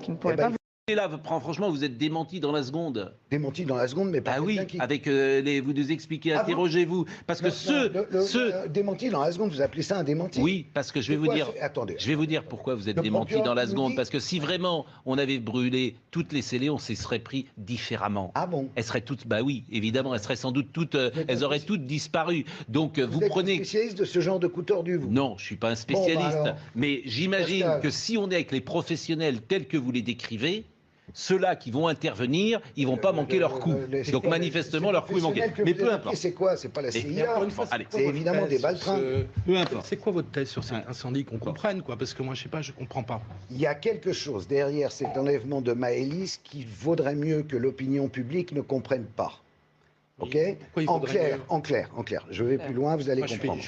qui ne pourraient pas... Et là, franchement, vous êtes démenti dans la seconde. Démenti dans la seconde, mais pas oui, avec vous nous expliquez, interrogez-vous. Parce que démenti dans la seconde, vous appelez ça un démenti? Oui, parce que je vais vous dire. Attendez. Je vais vous dire pourquoi vous êtes démenti dans la seconde. Parce que si vraiment on avait brûlé toutes les scellés, on s'y serait pris différemment. Ah bon? Elles seraient toutes, bah oui, évidemment, elles seraient sans doute toutes, elles auraient toutes disparu. Donc vous prenez. Vous êtes un spécialiste de ce genre de coup tordu, vous? Non, je suis pas un spécialiste. Bon, bah mais j'imagine que si on est avec les professionnels tels que vous les décrivez. Ceux-là qui vont intervenir, ils vont pas manquer leur coup. Donc manifestement, leur coup est manqué. Mais peu importe. C'est quoi? C'est pas la CIA. C'est évidemment des baltringues. Peu importe. C'est quoi votre thèse sur cet incendie qu'on comprenne, quoi? Parce que moi, je sais pas, je comprends pas. Il y a quelque chose derrière cet enlèvement de Maëlys qui vaudrait mieux que l'opinion publique ne comprenne pas. Ok? En clair. Je vais plus loin, vous allez comprendre.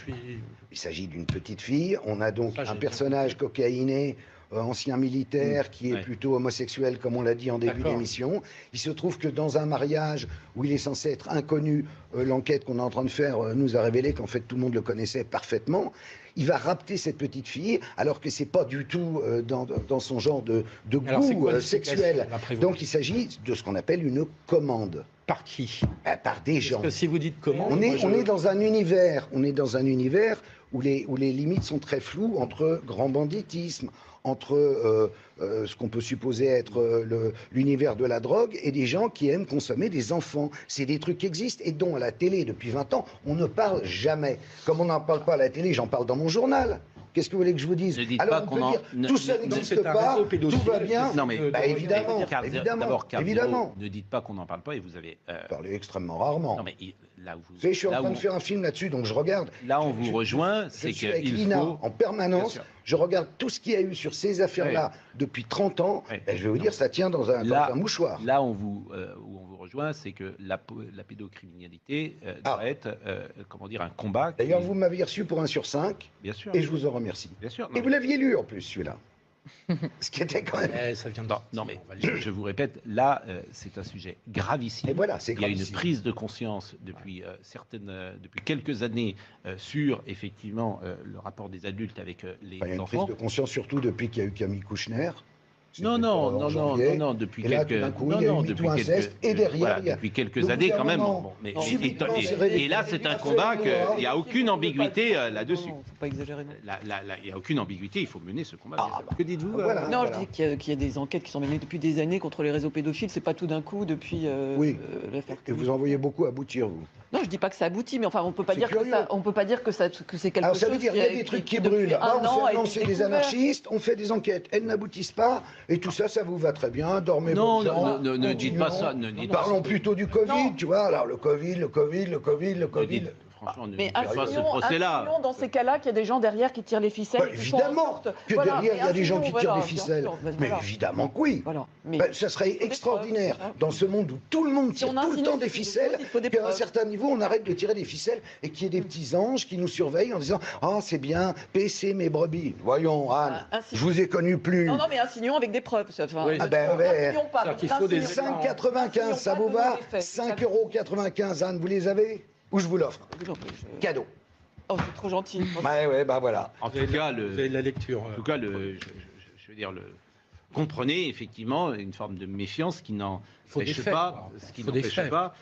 Il s'agit d'une petite fille. On a donc un personnage cocaïné. Ancien militaire qui est plutôt homosexuel, comme on l'a dit en début d'émission. Il se trouve que dans un mariage où il est censé être inconnu, l'enquête qu'on est en train de faire nous a révélé qu'en fait tout le monde le connaissait parfaitement. il va rapter cette petite fille, alors que c'est pas du tout dans son genre de Alors, c'est quoi goût l'explication, sexuel. d'après vous? Donc il s'agit de ce qu'on appelle une commande. Par qui? Par des gens. Parce que si vous dites comment, On est dans un univers où les limites sont très floues entre grand banditisme, entre ce qu'on peut supposer être l'univers de la drogue et des gens qui aiment consommer des enfants. C'est des trucs qui existent et dont à la télé depuis 20 ans, on ne parle jamais. Comme on n'en parle pas à la télé, j'en parle dans mon journal. Qu'est-ce que vous voulez que je vous dise? Alors on peut dire, tout ça n'existe pas, tout va bien. Non mais évidemment, d'abord, évidemment. ne dites pas qu'on n'en parle pas et vous avez parlez extrêmement rarement. Non mais là où vous, je suis en train de faire un film là-dessus, donc je regarde. Là on vous rejoint, c'est je suis avec qu'il Lina faut en permanence. Je regarde tout ce qu'il y a eu sur ces affaires-là depuis 30 ans. Je vais vous dire, ça tient dans un mouchoir. Là où on vous rejoint, c'est que la pédocriminalité doit être, comment dire, un combat. D'ailleurs, vous m'aviez reçu pour 1 sur 5. Bien sûr. Et je vous en remercie. Bien sûr. Et vous l'aviez lu en plus, celui-là. Ce qui était quand même. Ça vient de... Non, mais je vous répète, là, c'est un sujet gravissime. Et voilà, c'est Il y a gravissime. une prise de conscience depuis depuis quelques années sur effectivement le rapport des adultes avec les Il y a une enfants. prise de conscience surtout depuis qu'il y a eu Camille Kouchner. Non, depuis et là, quelques, tout d'un coup, il y a eu MeToo inceste, et derrière, voilà, il y a depuis quelques le années quand même. gouvernement. Bon, mais, Subitement, et là, c'est un combat qu'il n'y a aucune ambiguïté là-dessus. Faut pas exagérer. Non. Il n'y a aucune ambiguïté, il faut mener ce combat. Ah, que dites-vous voilà. Non, je dis qu'il y a des enquêtes qui sont menées depuis des années contre les réseaux pédophiles. C'est pas tout d'un coup depuis Oui. l'affaire. Et vous en voyez beaucoup aboutir, vous. Non, je dis pas que ça aboutit, mais enfin, on peut pas C'est dire curieux. on peut pas dire que c'est quelque Alors ça chose. veut dire qu'il y a des trucs qui brûlent. Là, on fait des anarchistes, on fait des enquêtes, elles n'aboutissent pas, et tout ça, ça vous va très bien. Dormez Non, votre temps, ne dites pas ça. Parlons plutôt du Covid, tu vois. Alors le Covid. Franchement, ne Mais dites pas ce procès-là. insinuons dans ces cas-là qu'il y a des gens derrière qui tirent les ficelles. Bah, et qui font en évidemment sorte- que Voilà, derrière, il y a mais des gens qui insinuons, tirent voilà, des bien ficelles. sûr, Mais voilà. évidemment que oui. Voilà. Mais Ça serait il faut des extraordinaire preuves, hein. dans ce monde où tout le monde tire on tout le insinue temps que des c'est une ficelles, faute, il faut des qu'à un preuves. certain niveau, on arrête de tirer des ficelles et qu'il y ait des petits anges qui nous surveillent en disant « Ah, c'est bien, paissez mes brebis. » Voyons, Anne, Insinuons. je vous ai connu plus. Non, mais insinuons avec des preuves. Enfin, Oui. Ah ben ouais. insinuons pas. C'est-à-dire qu'il faut des- insinuons. 5,95, ça vous va? Insinuons pas, 5,95 €, Anne, vous les avez? Ou je vous l'offre? Cadeau. Oh, c'est trop gentil. Ouais, bah voilà. En tout cas, Vous avez de la lecture. En tout cas, je veux dire, comprenez effectivement une forme de méfiance qui Faut des n'empêche faits, pas, quoi. ce qui Faut des n'empêche faits. pas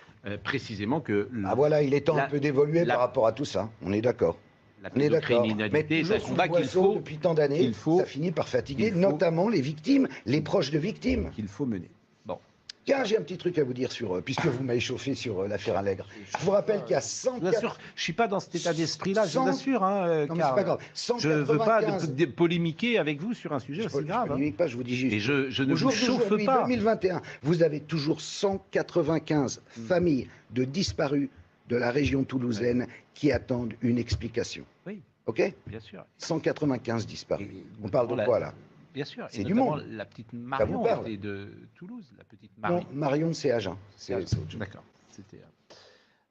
précisément que Ah voilà, il est temps la- un peu d'évoluer la- par rapport à tout ça. On est d'accord. la On est d'accord. Mais pédocriminalité, c'est un toujours sous combat le qu'il boisseau faut, depuis tant d'années, ça finit par fatiguer, notamment les victimes, les proches de victimes. mener. Bon, Tiens, j'ai un petit truc à vous dire sur, puisque vous m'avez chauffé sur l'affaire Allègre. Je vous rappelle qu'il y a je vous 104... assure, je suis pas dans cet état d'esprit-là, je vous 100 assure, Non, mais car c'est pas grave. je veux pas 195... polémiquer avec vous sur un sujet aussi grave. Je hein. polémique pas, je vous dis juste. Et je ne Au vous jour chauffe d'aujourd'hui, pas. 2021, vous avez toujours 195 familles de disparus de la région toulousaine qui attendent une explication. Oui. OK? Bien sûr. 195 disparus. Et On parle de quoi, là? Bien sûr. C'est et du notamment monde. La petite vous Marion parle. était de Toulouse, la petite Non, Marion. Marion, c'est Agen. C'est autre chose. D'accord. C'était.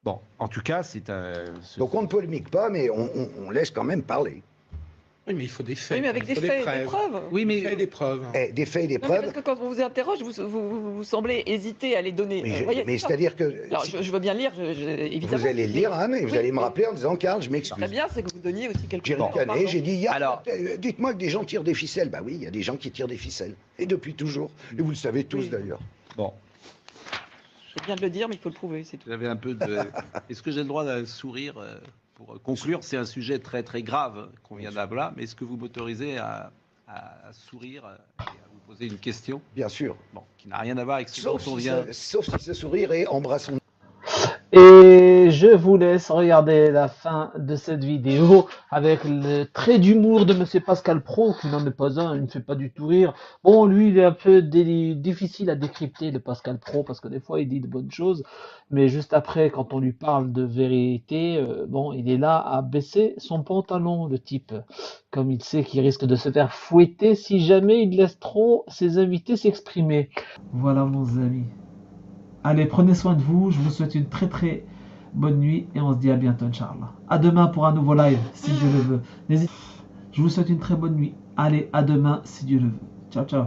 Bon, en tout cas, c'est un. Donc on ne polémique pas, mais on laisse quand même parler. Oui, mais il faut des faits. Oui, mais avec il des faut faits, des preuves. Oui, mais Des faits et des preuves. Des faits et des Non, mais preuves. parce que quand on vous interroge, vous semblez hésiter à les donner. Mais, Voyez, mais c'est ça. c'est-à-dire que Alors, je veux bien lire, évidemment. vous allez lire, Anne, et vous Oui, allez me oui. rappeler en disant, Karl, je Très m'excuse. bien, c'est que vous donniez aussi quelque J'ai chose. ricané, j'ai dit, Alors- dites-moi que des gens tirent des ficelles. Bah oui, il y a des gens qui tirent des ficelles. Et depuis toujours. Et vous le savez tous Oui. d'ailleurs. Bon, C'est bien de le dire, mais il faut le prouver, c'est tout. j'avais un peu de. Est-ce que j'ai le droit d'un sourire pour conclure? C'est un sujet très très grave qu'on vient d'avoir, mais est-ce que vous m'autorisez à sourire et à vous poser une question? Bien sûr. Bon, qui n'a rien à voir avec ce dont Sauf on si, vient. sauf si ce sourire est embrassons. Et je vous laisse regarder la fin de cette vidéo avec le trait d'humour de Monsieur Pascal Praud, qui n'en est pas un, il ne fait pas du tout rire. Bon, lui, il est un peu difficile à décrypter, le Pascal Praud, parce que des fois, il dit de bonnes choses, mais juste après, quand on lui parle de vérité, bon, il est là à baisser son pantalon, le type, comme il sait qu'il risque de se faire fouetter si jamais il laisse trop ses invités s'exprimer. Voilà, mon amis. Allez, prenez soin de vous, je vous souhaite une très très bonne nuit et on se dit à bientôt, Inch'Allah. À demain pour un nouveau live, si Dieu le veut. Je vous souhaite une très bonne nuit. Allez, à demain, si Dieu le veut. Ciao, ciao.